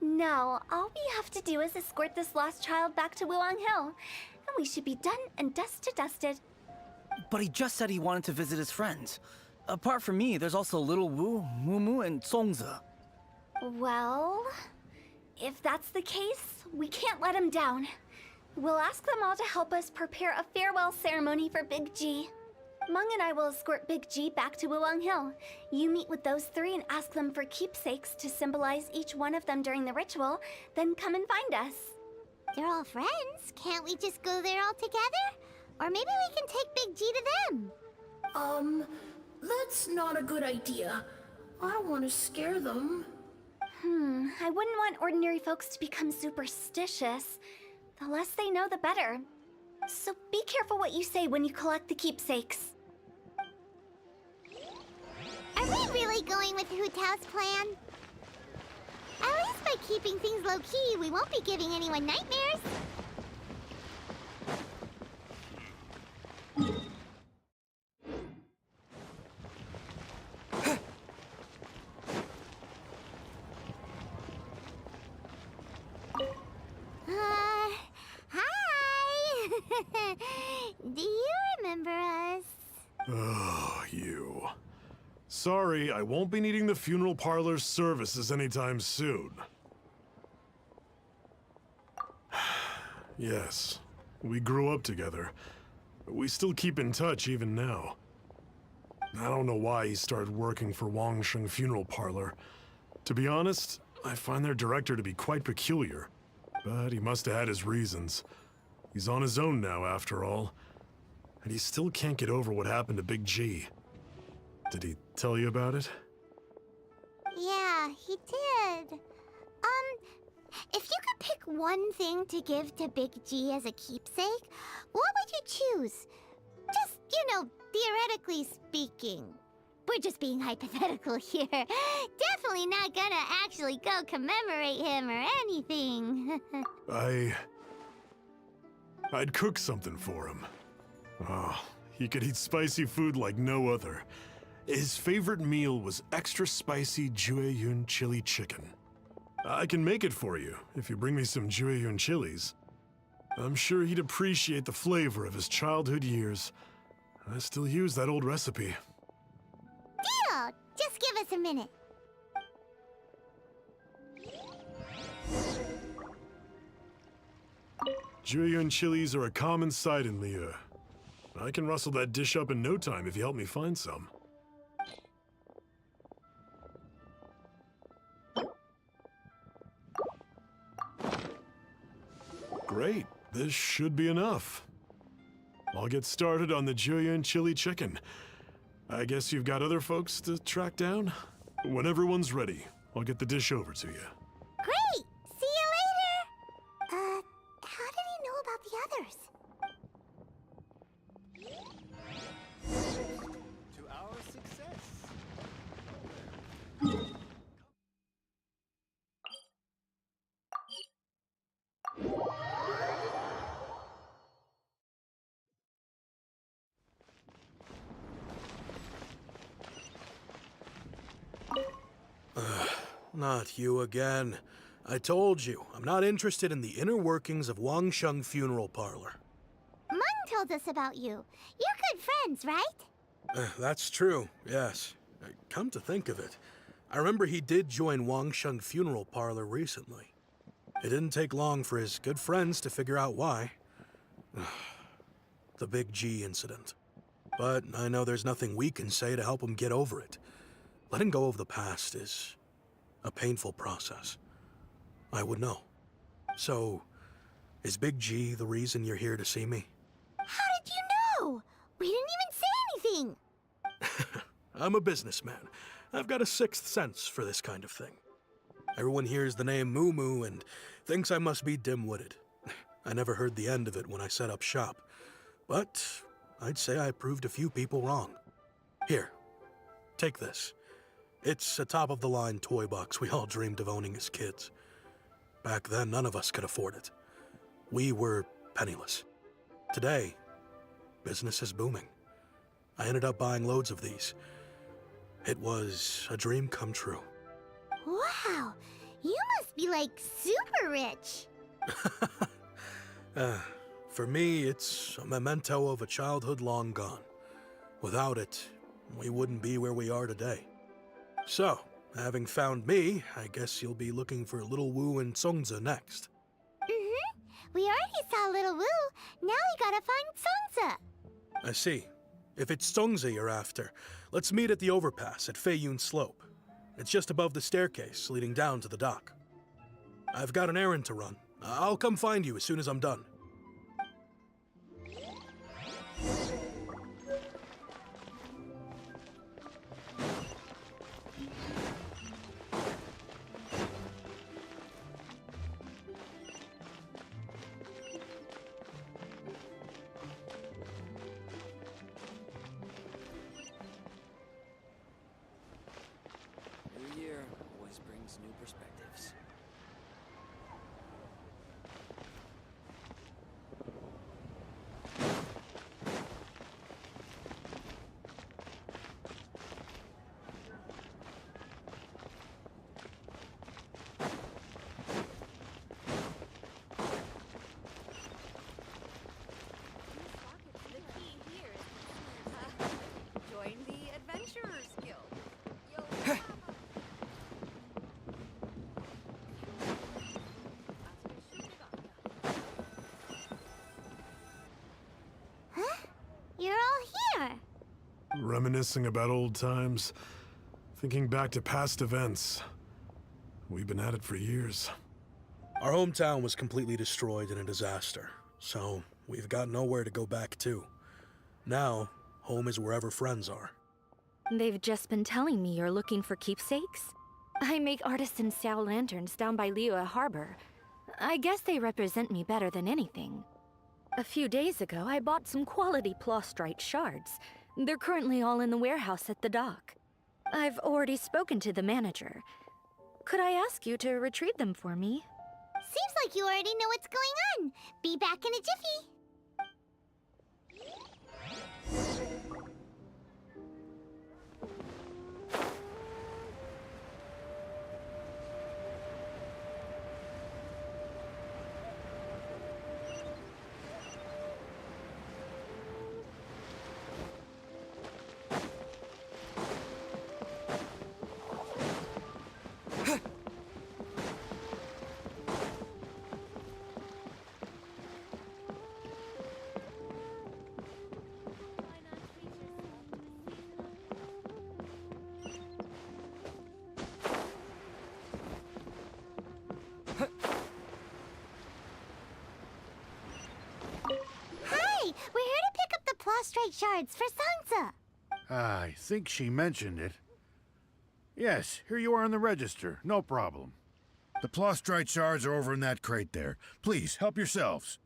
Now, all we have to do is escort this lost child back to Wuang Hill, and we should be done and dust to dusted. But he just said he wanted to visit his friends. Apart from me, there's also Little Wu, Mumu, and Songza. Well, if that's the case, we can't let him down. We'll ask them all to help us prepare a farewell ceremony for Big G. Meng and I will escort Big G back to Wuang Hill. You meet with those three and ask them for keepsakes to symbolize each one of them during the ritual, then come and find us. They're all friends. Can't we just go there all together? Or maybe we can take Big G to them. That's not a good idea. I don't want to scare them. I wouldn't want ordinary folks to become superstitious. The less they know, the better. So be careful what you say when you collect the keepsakes. Are we really going with Hu Tao's plan? At least by keeping things low-key, we won't be giving anyone nightmares. Hi! Do you remember us? Oh, you. Sorry, I won't be needing the funeral parlor's services anytime soon. Yes, we grew up together. We still keep in touch even now. I don't know why he started working for Wangsheng Funeral Parlor. To be honest, I find their director to be quite peculiar. But he must have had his reasons. He's on his own now, after all. And he still can't get over what happened to Big G. Did he tell you about it? Yeah, he did. If you could pick one thing to give to Big G as a keepsake, what would you choose? Just, theoretically speaking. We're just being hypothetical here. Definitely not gonna actually go commemorate him or anything. I'd cook something for him. Oh, he could eat spicy food like no other. His favorite meal was extra spicy Jueyun chili chicken. I can make it for you if you bring me some Jueyun chilies. I'm sure he'd appreciate the flavor of his childhood years. I still use that old recipe. Deal! Just give us a minute. Jueyun chilies are a common sight in Liyue. I can rustle that dish up in no time if you help me find some. Great, this should be enough. I'll get started on the Jueyun chili chicken. I guess you've got other folks to track down? When everyone's ready, I'll get the dish over to you. Great! See you later! How did he know about the others? To our success. Not you again. I told you, I'm not interested in the inner workings of Wangsheng Funeral Parlor. Meng told us about you. You're good friends, right? That's true, yes. Come to think of it, I remember he did join Wangsheng Funeral Parlor recently. It didn't take long for his good friends to figure out why. The Big G incident. But I know there's nothing we can say to help him get over it. Letting go of the past is a painful process. I would know. So, is Big G the reason you're here to see me? How did you know? We didn't even say anything. I'm a businessman. I've got a sixth sense for this kind of thing. Everyone hears the name Moo Moo and thinks I must be dim-witted. I never heard the end of it when I set up shop. But I'd say I proved a few people wrong. Here, take this. It's a top-of-the-line toy box we all dreamed of owning as kids. Back then, none of us could afford it. We were penniless. Today, business is booming. I ended up buying loads of these. It was a dream come true. Wow, you must be like super rich. For me, it's a memento of a childhood long gone. Without it, we wouldn't be where we are today. So, having found me, I guess you'll be looking for Little Wu and Songza next. Mm-hmm. We already saw Little Wu. Now we gotta find Songza. I see. If it's Songza you're after, let's meet at the overpass at Feiyun Slope. It's just above the staircase leading down to the dock. I've got an errand to run. I'll come find you as soon as I'm done. New year always brings new perspectives. Join the Adventurers Guild. Huh? You're all here. Reminiscing about old times, thinking back to past events. We've been at it for years. Our hometown was completely destroyed in a disaster, so we've got nowhere to go back to. Now, home is wherever friends are. They've just been telling me you're looking for keepsakes. I make artisan sail lanterns down by Liyue Harbor. I guess they represent me better than anything. A few days ago, I bought some quality plastrite shards. They're currently all in the warehouse at the dock. I've already spoken to the manager. Could I ask you to retrieve them for me? Seems like you already know what's going on. Be back in a jiffy. Hi, we're here to pick up the plastrite shards for Songza. I think she mentioned it. Yes, here you are on the register. No problem. The plastrite shards are over in that crate there. Please, help yourselves.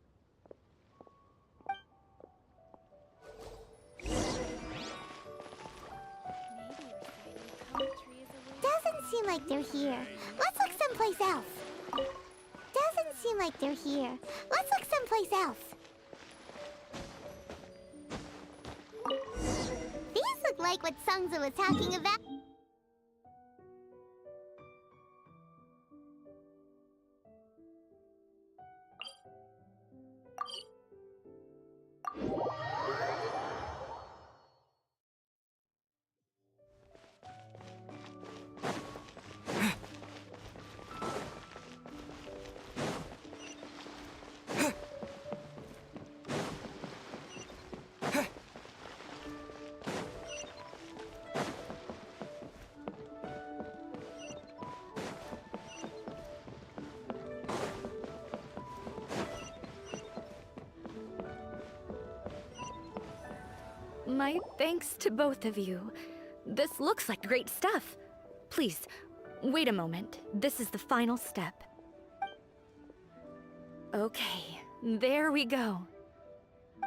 Doesn't seem like they're here. Let's look someplace else. Doesn't seem like they're here. Let's look someplace else. These look like what Songza was talking about. My thanks to both of you. This looks like great stuff. Please, wait a moment. This is the final step. Okay, there we go.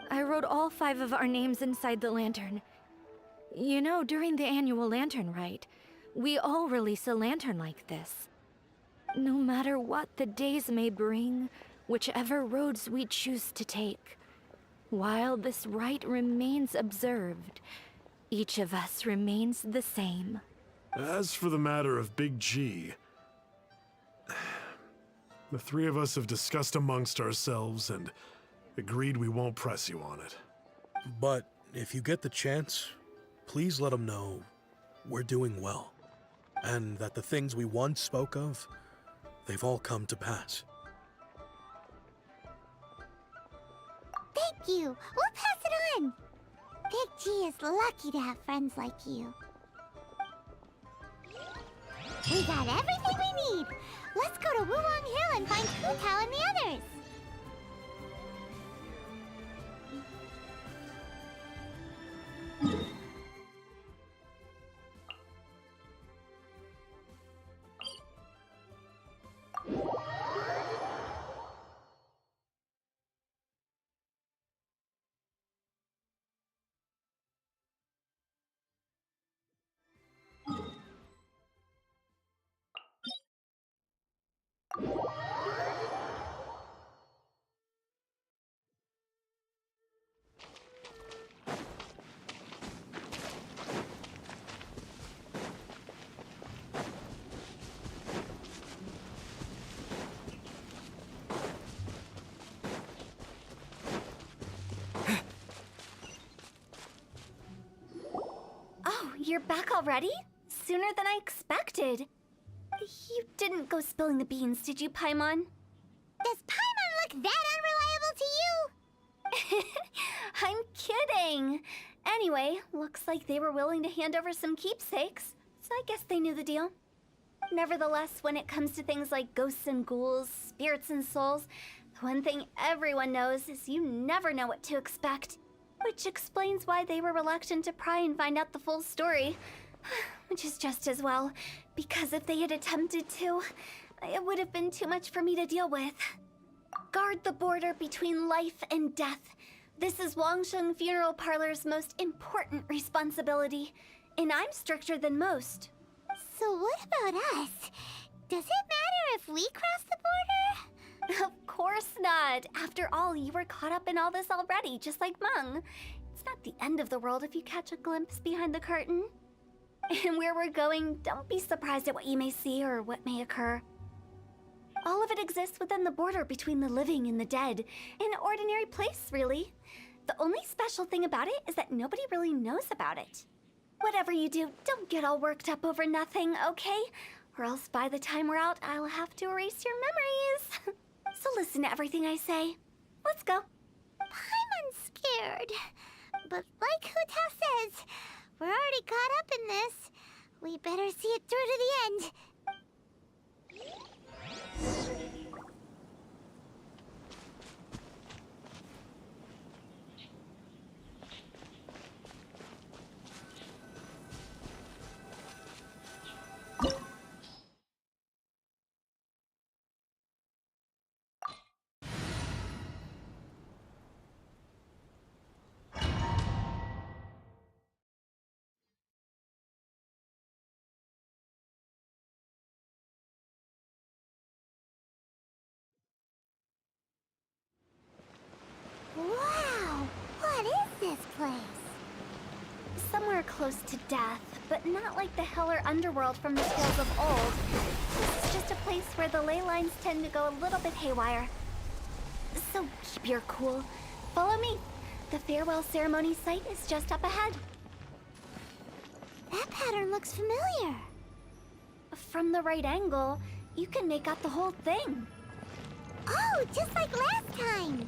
I wrote all 5 of our names inside the lantern. You know, during the annual lantern rite, we all release a lantern like this. No matter what the days may bring, whichever roads we choose to take, while this rite remains observed, each of us remains the same. As for the matter of Big G, the 3 of us have discussed amongst ourselves and agreed we won't press you on it. But if you get the chance, please let him know we're doing well, and that the things we once spoke of, they've all come to pass. Thank you. We'll pass it on. Big G is lucky to have friends like you. We got everything we need. Let's go to Wulong Hill and find Hu Tao and the others. Oh, you're back already? Sooner than I expected. You didn't go spilling the beans, did you, Paimon? Does Paimon look that unreliable to you? I'm kidding. Anyway, looks like they were willing to hand over some keepsakes, so I guess they knew the deal. Nevertheless, when it comes to things like ghosts and ghouls, spirits and souls, the one thing everyone knows is you never know what to expect. Which explains why they were reluctant to pry and find out the full story. Which is just as well, because if they had attempted to, it would have been too much for me to deal with. Guard the border between life and death. This is Wangsheng Funeral Parlor's most important responsibility, and I'm stricter than most. So what about us? Does it matter if we cross the border? Of course not. After all, you were caught up in all this already, just like Meng. It's not the end of the world if you catch a glimpse behind the curtain. And where we're going, don't be surprised at what you may see or what may occur. All of it exists within the border between the living and the dead. An ordinary place, really. The only special thing about it is that nobody really knows about it. Whatever you do, don't get all worked up over nothing, okay? Or else by the time we're out, I'll have to erase your memories. So listen to everything I say. Let's go. Paimon's scared. But like Hu Tao says, we're already caught up in this. We better see it through to the end. Wow! What is this place? Somewhere close to death, but not like the hell or underworld from the tales of old. This is just a place where the ley lines tend to go a little bit haywire. So keep your cool. Follow me. The farewell ceremony site is just up ahead. That pattern looks familiar. From the right angle, you can make out the whole thing. Oh, just like last time.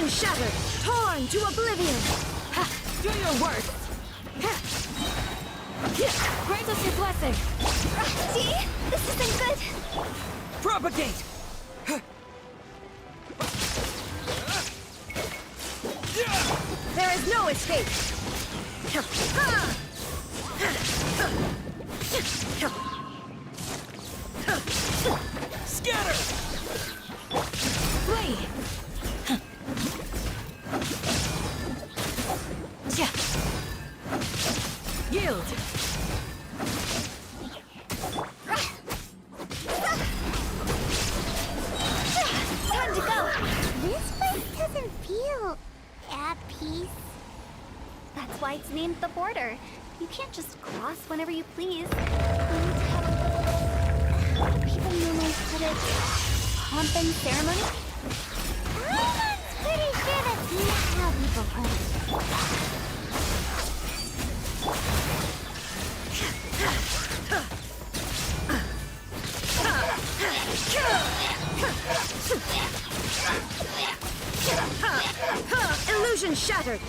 Illusion shattered! Torn to oblivion! Ha! Do your worst! Ha! Grant us your blessing! See? This isn't good. Propagate! There is no escape! Scatter! Flee! Yield! Time to go. This place doesn't feel at peace. That's why it's named the border. You can't just cross whenever you please. People normally put it pomp and ceremony. I'm pretty sure that's not how people put it. Illusion shattered!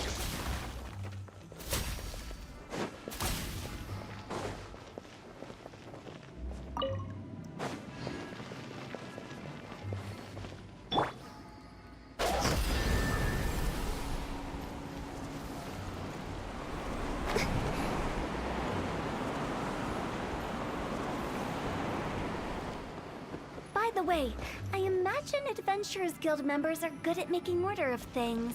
By the way, I imagine Adventurers Guild members are good at making order of things.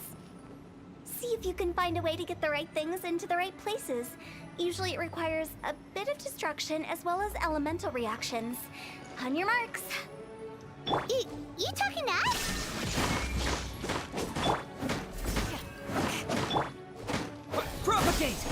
See if you can find a way to get the right things into the right places. Usually it requires a bit of destruction as well as elemental reactions. On your marks. You talking to us? Propagate!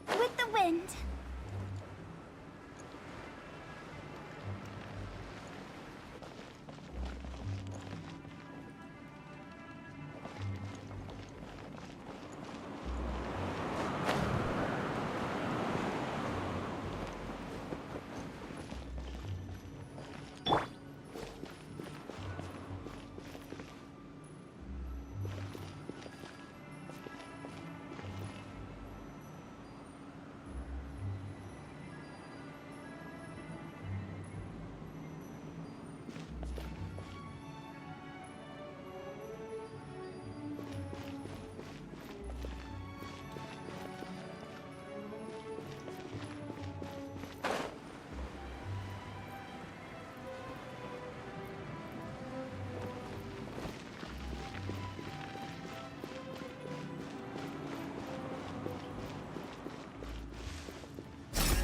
With the wind.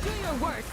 Do your worst!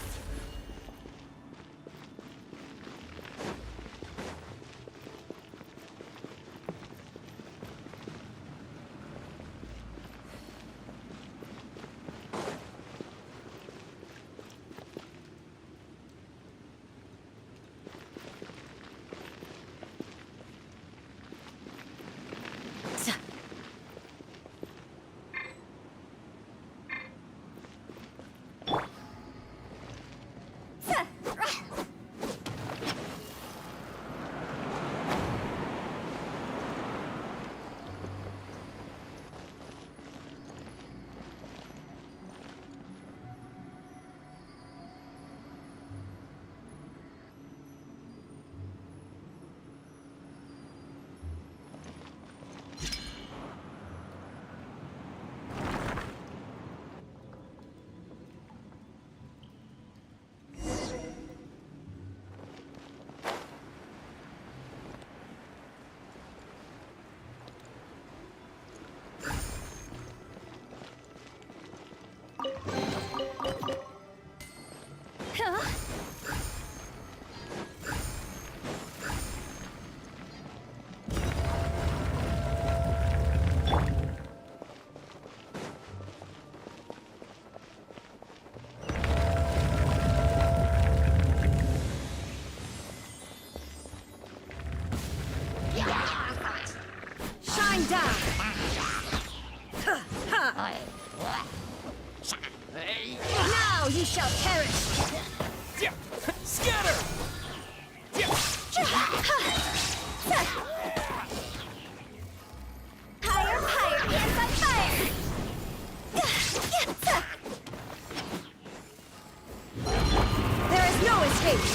you shall perish! Scatter! Higher, higher, hands on fire! There is no escape!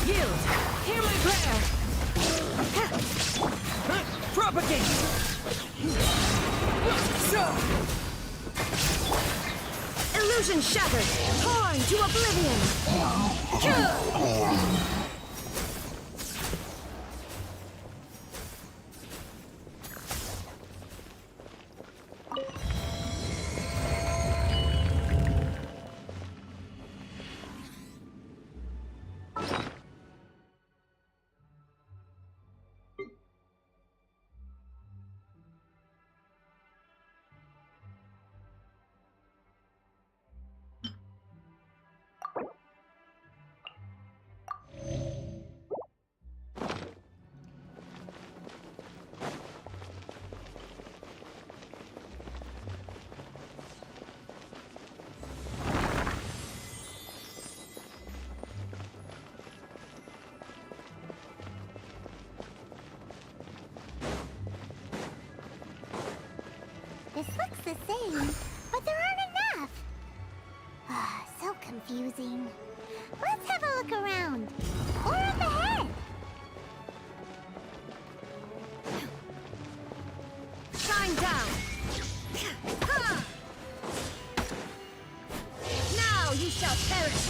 Yield! Hear my prayer! Propagate! Illusion shattered! Torn to oblivion! This looks the same, but there aren't enough. Ah, so confusing. Let's have a look around. Or up ahead. Shine down! Now you shall perish!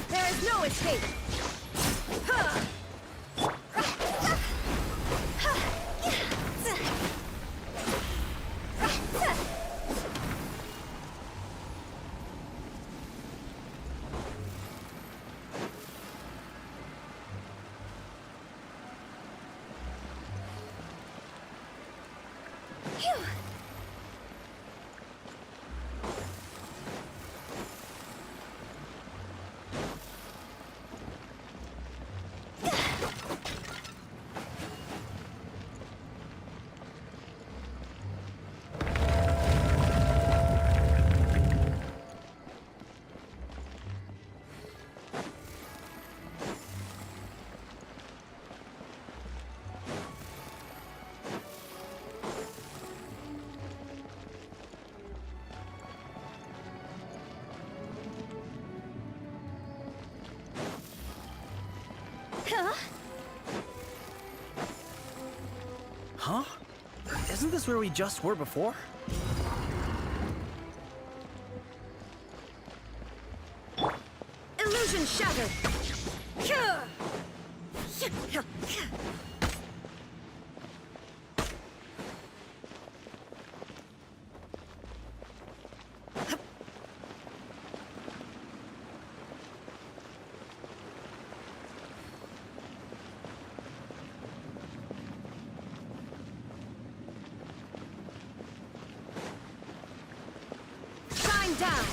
There is no escape! Phew! Huh? Isn't this where we just were before? Illusion shattered! Shine down!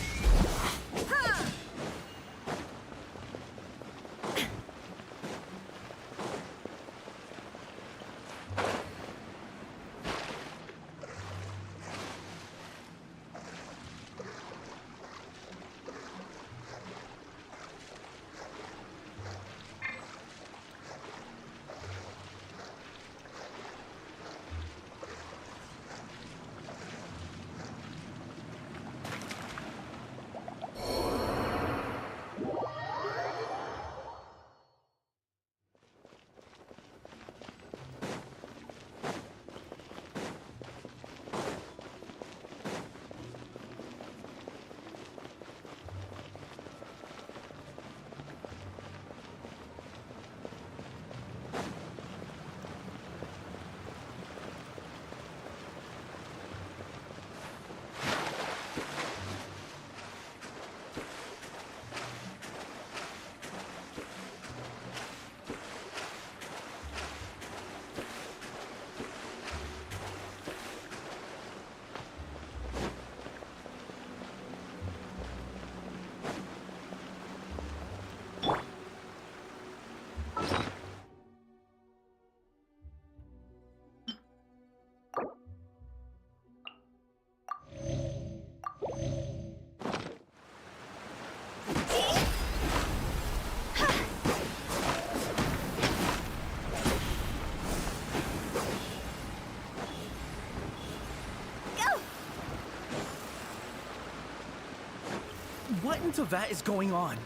What in Tevat is going on?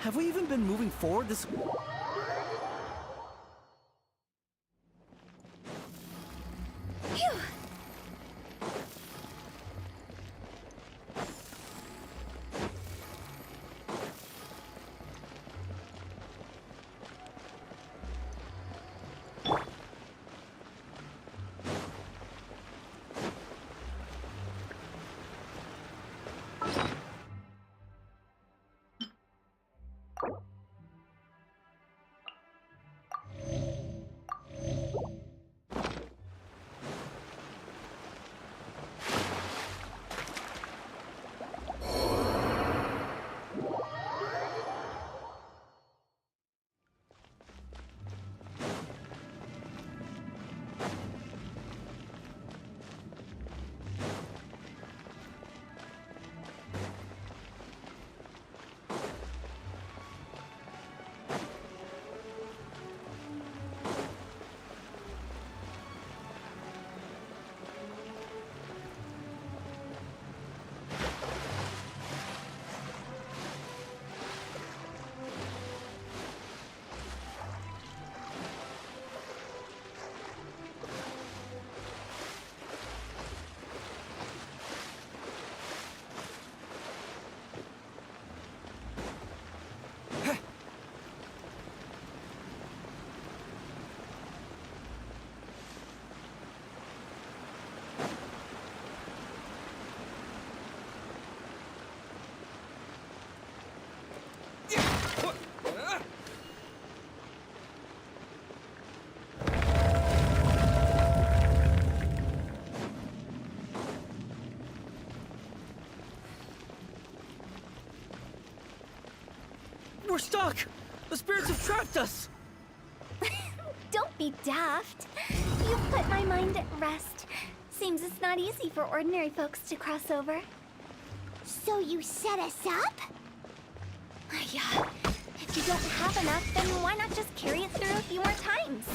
Have we even been moving forward this... Phew! We're stuck! The spirits have trapped us! Don't be daft. You've put my mind at rest. Seems it's not easy for ordinary folks to cross over. So you set us up? Yeah. If you don't have enough, then why not just carry it through a few more times?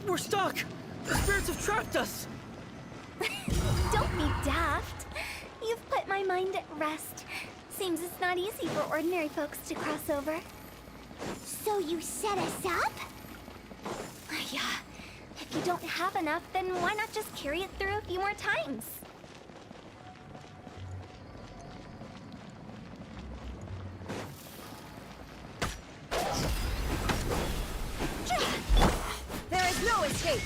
We're stuck! The spirits have trapped us! Don't be daft. You've put my mind at rest. Seems it's not easy for ordinary folks to cross over. So you set us up? Yeah. If you don't have enough, then why not just carry it through a few more times? There is no escape!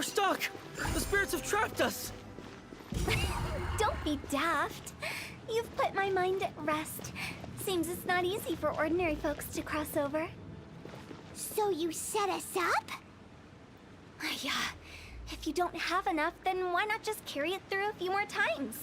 We're stuck! The spirits have trapped us! Don't be daft. You've put my mind at rest. Seems it's not easy for ordinary folks to cross over. So you set us up? Yeah. If you don't have enough, then why not just carry it through a few more times?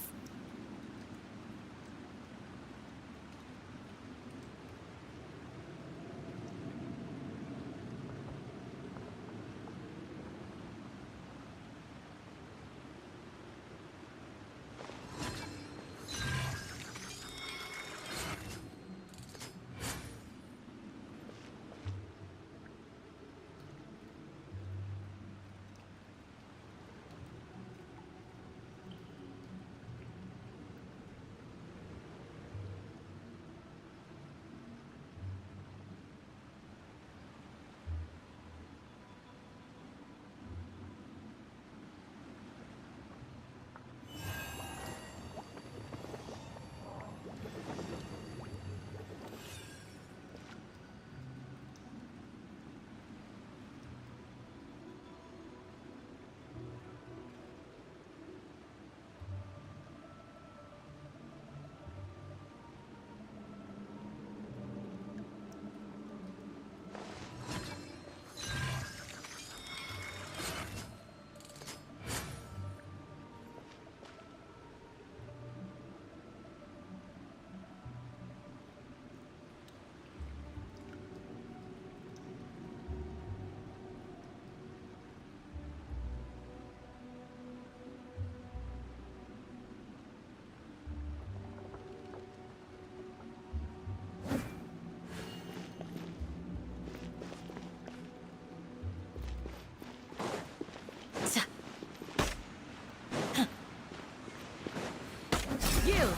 Yield!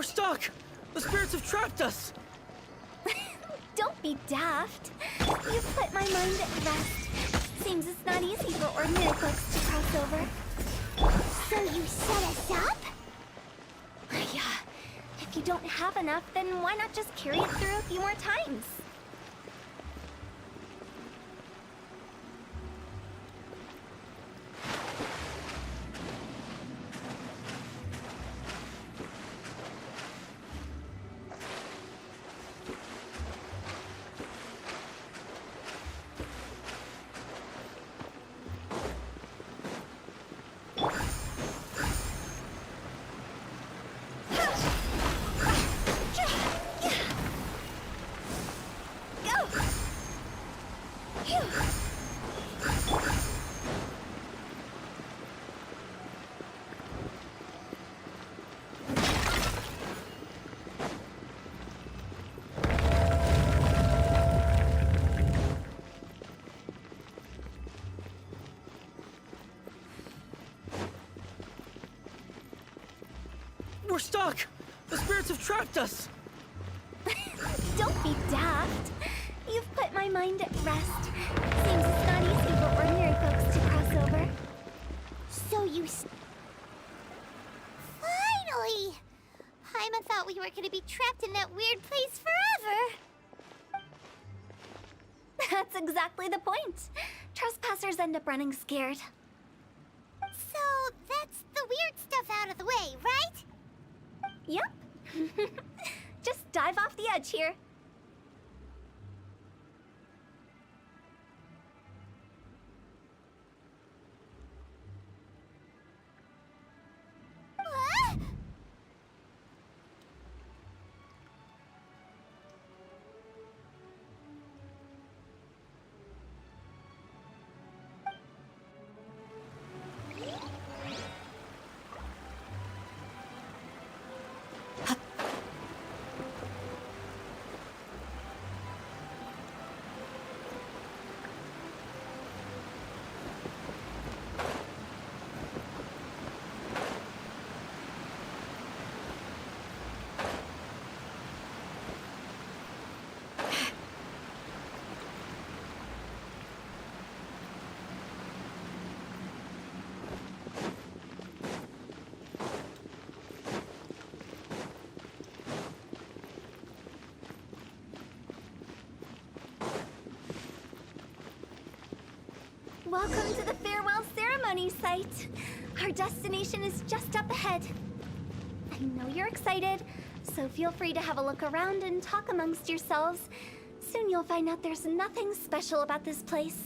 We're stuck! The spirits have trapped us! Don't be daft. You put my mind at rest. Seems it's not easy for ordinary folks to cross over. So you set us up? Yeah. If you don't have enough, then why not just carry it through a few more times? We're stuck! The spirits have trapped us! Don't be daft. You've put my mind at rest. Seems it's not easy for ordinary folks to cross over. So you Finally! Paimon thought we were gonna be trapped in that weird place forever. That's exactly the point. Trespassers end up running scared. So that's the weird stuff out of the way, right? Yep. Just dive off the edge here. What? Welcome to the farewell ceremony site. Our destination is just up ahead. I know you're excited, so feel free to have a look around and talk amongst yourselves. Soon you'll find out there's nothing special about this place.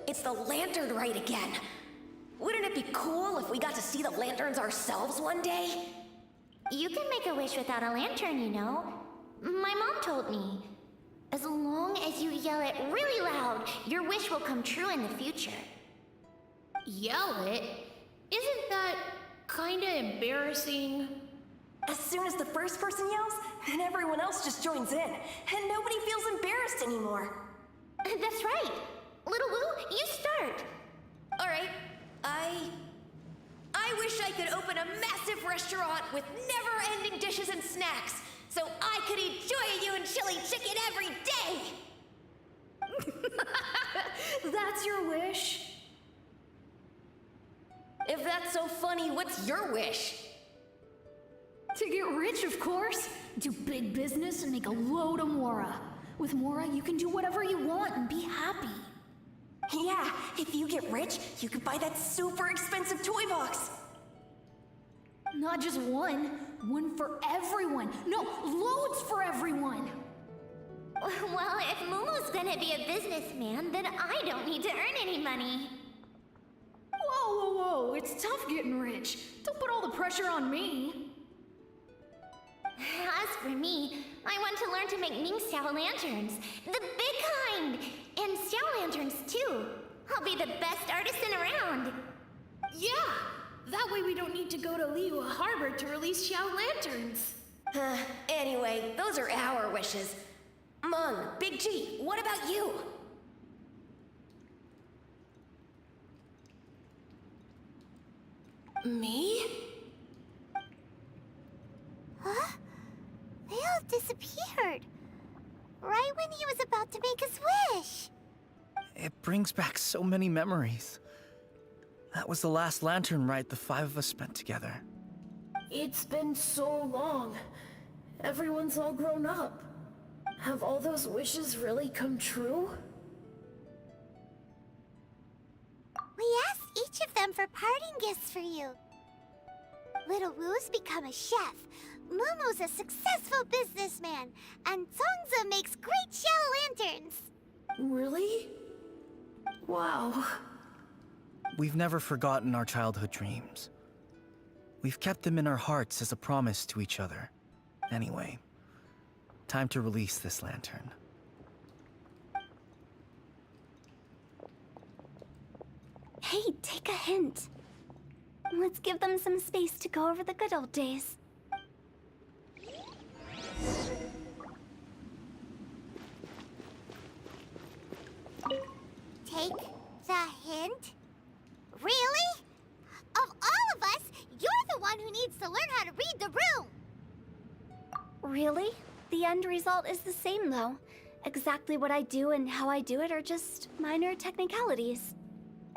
It's the lantern rite again. Wouldn't it be cool if we got to see the lanterns ourselves one day? You can make a wish without a lantern, you know. My mom told me. As long as you yell it really loud, your wish will come true in the future. Yell it? Isn't that kinda embarrassing? As soon as the first person yells, then everyone else just joins in, and nobody feels embarrassed anymore. That's right. Little Wu, you start. All right, I wish I could open a massive restaurant with never-ending dishes and snacks, so I could eat Joy and chili chicken every day! That's your wish? If that's so funny, what's your wish? To get rich, of course. Do big business and make a load of Mora. With Mora, you can do whatever you want and be happy. Yeah, if you get rich, you could buy that super expensive toy box. Not just one. One for everyone. No, loads for everyone. Well, if Mumu's gonna be a businessman, then I don't need to earn any money. Whoa, whoa, whoa. It's tough getting rich. Don't put all the pressure on me. As for me, I want to learn to make Mingxiao lanterns. The big kind! And Xiao lanterns, too. I'll be the best artisan around. Yeah! That way we don't need to go to Liyue Harbor to release Xiao lanterns. Anyway, those are our wishes. Mung, Big G, what about you? Me? Huh? They all disappeared. Right when he was about to make his wish. It brings back so many memories. That was the last lantern ride the 5 of us spent together. It's been so long. Everyone's all grown up. Have all those wishes really come true? We asked each of them for parting gifts for you. Little Wu's become a chef, Mumu's a successful businessman, and Zongza makes great shell lanterns. Really? Wow. We've never forgotten our childhood dreams. We've kept them in our hearts as a promise to each other. Anyway, time to release this lantern. Hey, take a hint. Let's give them some space to go over the good old days. Take the hint? Really? Of all of us, you're the one who needs to learn how to read the room! Really? The end result is the same, though. Exactly what I do and how I do it are just minor technicalities.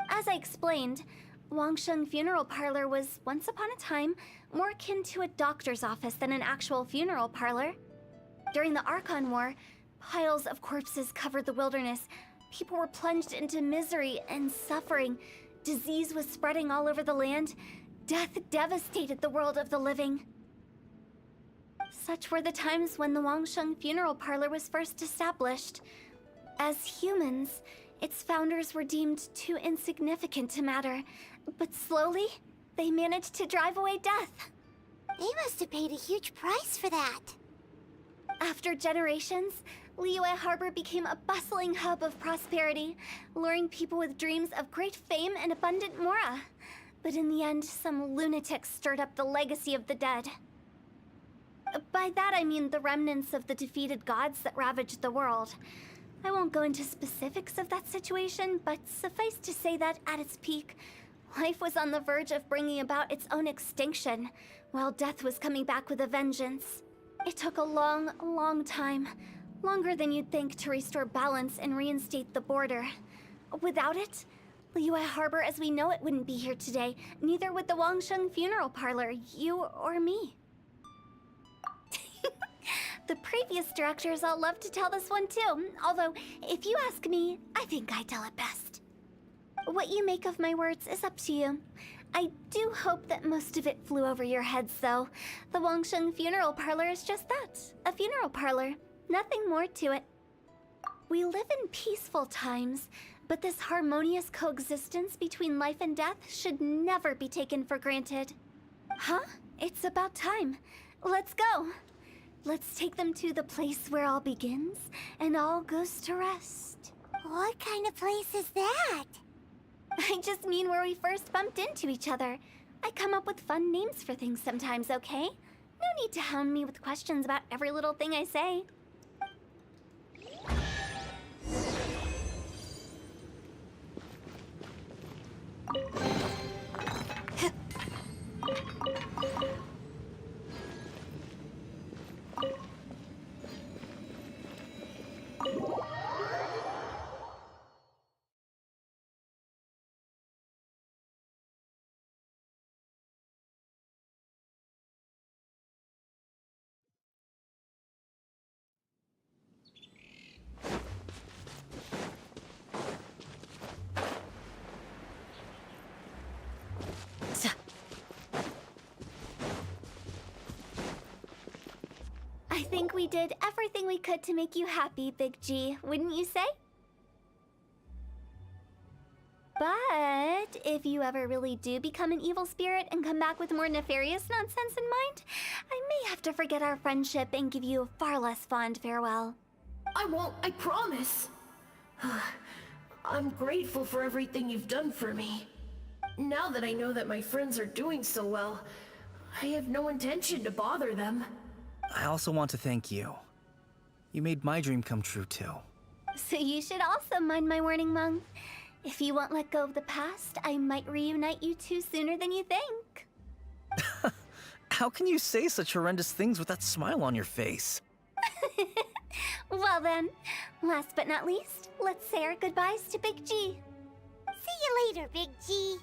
As I explained, Wangsheng Funeral Parlor was, once upon a time, more akin to a doctor's office than an actual funeral parlor. During the Archon War, piles of corpses covered the wilderness. People were plunged into misery and suffering. Disease was spreading all over the land. Death devastated the world of the living. Such were the times when the Wangsheng Funeral Parlor was first established. As humans, its founders were deemed too insignificant to matter, but slowly, they managed to drive away death. They must have paid a huge price for that. After generations, Liyue Harbor became a bustling hub of prosperity, luring people with dreams of great fame and abundant mora. But in the end, some lunatics stirred up the legacy of the dead. By that I mean the remnants of the defeated gods that ravaged the world. I won't go into specifics of that situation, but suffice to say that at its peak, life was on the verge of bringing about its own extinction, while death was coming back with a vengeance. It took a long, long time, longer than you'd think, to restore balance and reinstate the border. Without it, Liyue Harbor as we know it wouldn't be here today, neither would the Wangsheng Funeral Parlor, you or me. The previous directors all love to tell this one too, although, if you ask me, I think I tell it best. What you make of my words is up to you. I do hope that most of it flew over your heads, though. The Wangsheng Funeral Parlor is just that, a funeral parlor. Nothing more to it. We live in peaceful times, but this harmonious coexistence between life and death should never be taken for granted. Huh? It's about time. Let's go. Let's take them to the place where all begins and all goes to rest. What kind of place is that? I just mean where we first bumped into each other. I come up with fun names for things sometimes, okay? No need to hound me with questions about every little thing I say. I think we did everything we could to make you happy, Big G, wouldn't you say? But if you ever really do become an evil spirit and come back with more nefarious nonsense in mind, I may have to forget our friendship and give you a far less fond farewell. I won't, I promise. I'm grateful for everything you've done for me. Now that I know that my friends are doing so well, I have no intention to bother them. I also want to thank you. You made my dream come true too. So you should also mind my warning, Mung. If you won't let go of the past, I might reunite you two sooner than you think. How can you say such horrendous things with that smile on your face? Well then, last but not least, let's say our goodbyes to Big G. See you later, Big G.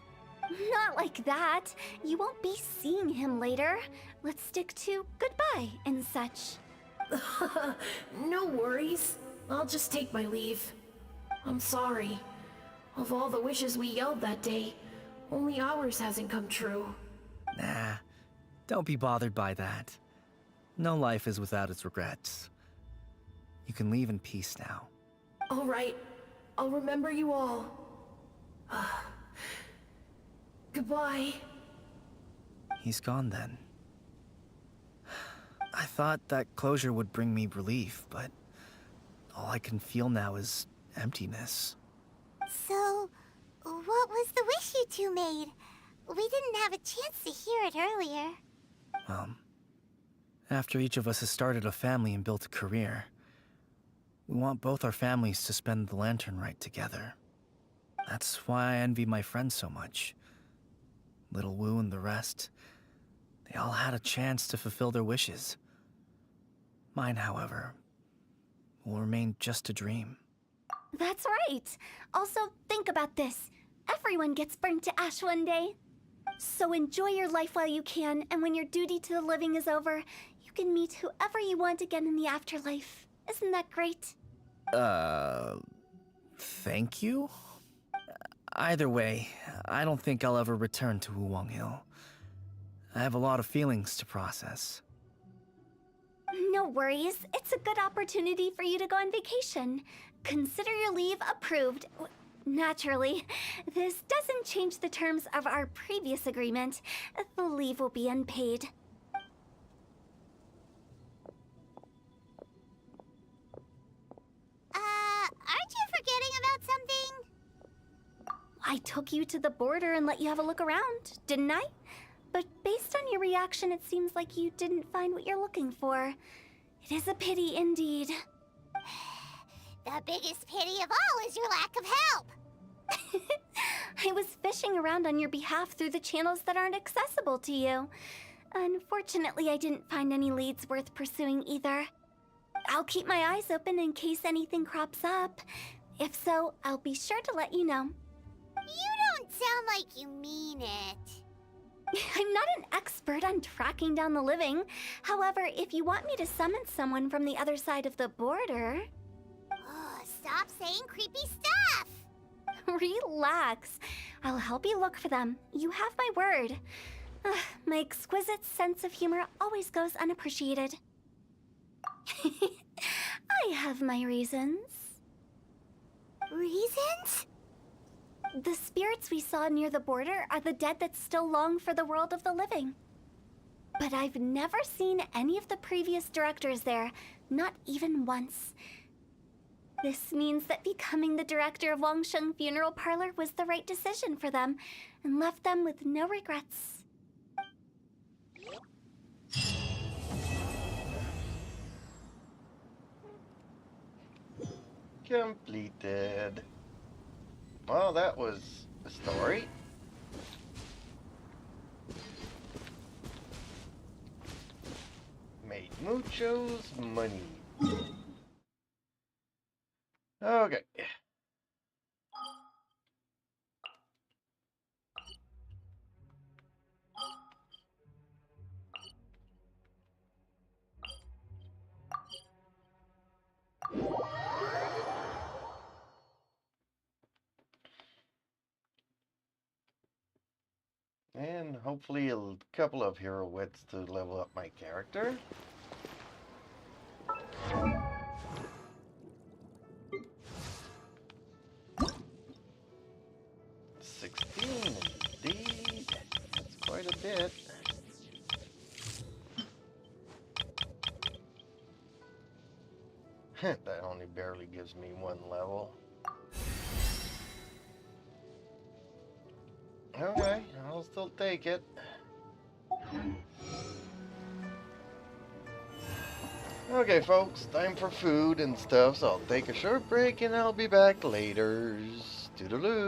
Not like that. You won't be seeing him later. Let's stick to goodbye and such. No worries. I'll just take my leave. I'm sorry. Of all the wishes we yelled that day, only ours hasn't come true. Nah, don't be bothered by that. No life is without its regrets. You can leave in peace now. All right. I'll remember you all. Goodbye. He's gone then. I thought that closure would bring me relief, but all I can feel now is emptiness. So, what was the wish you two made? We didn't have a chance to hear it earlier. After each of us has started a family and built a career, we want both our families to spend the Lantern Rite together. That's why I envy my friends so much. Little Wu and the rest, they all had a chance to fulfill their wishes. Mine, however, will remain just a dream. That's right. Also, think about this. Everyone gets burnt to ash one day. So enjoy your life while you can, and when your duty to the living is over, you can meet whoever you want again in the afterlife. Isn't that great? Thank you? Either way, I don't think I'll ever return to Wuwang Hill. I have a lot of feelings to process. No worries. It's a good opportunity for you to go on vacation. Consider your leave approved. Naturally, this doesn't change the terms of our previous agreement. The leave will be unpaid. Aren't you forgetting about something? I took you to the border and let you have a look around, didn't I? But based on your reaction, it seems like you didn't find what you're looking for. It is a pity indeed. The biggest pity of all is your lack of help. I was fishing around on your behalf through the channels that aren't accessible to you. Unfortunately, I didn't find any leads worth pursuing either. I'll keep my eyes open in case anything crops up. If so, I'll be sure to let you know. You don't sound like you mean it. I'm not an expert on tracking down the living. However, if you want me to summon someone from the other side of the border... Oh, stop saying creepy stuff! Relax. I'll help you look for them. You have my word. My exquisite sense of humor always goes unappreciated. I have my reasons. Reasons? The spirits we saw near the border are the dead that still long for the world of the living. But I've never seen any of the previous directors there, not even once. This means that becoming the director of Wangsheng Funeral Parlor was the right decision for them, and left them with no regrets. Completed. Well, that was a story. Made muchos money. Okay. And hopefully a couple of hero wits to level up my character. Indeed. That's quite a bit. That only barely gives me one level. Okay, I'll still take it. Okay, folks, time for food and stuff, so I'll take a short break and I'll be back later. Toodaloo.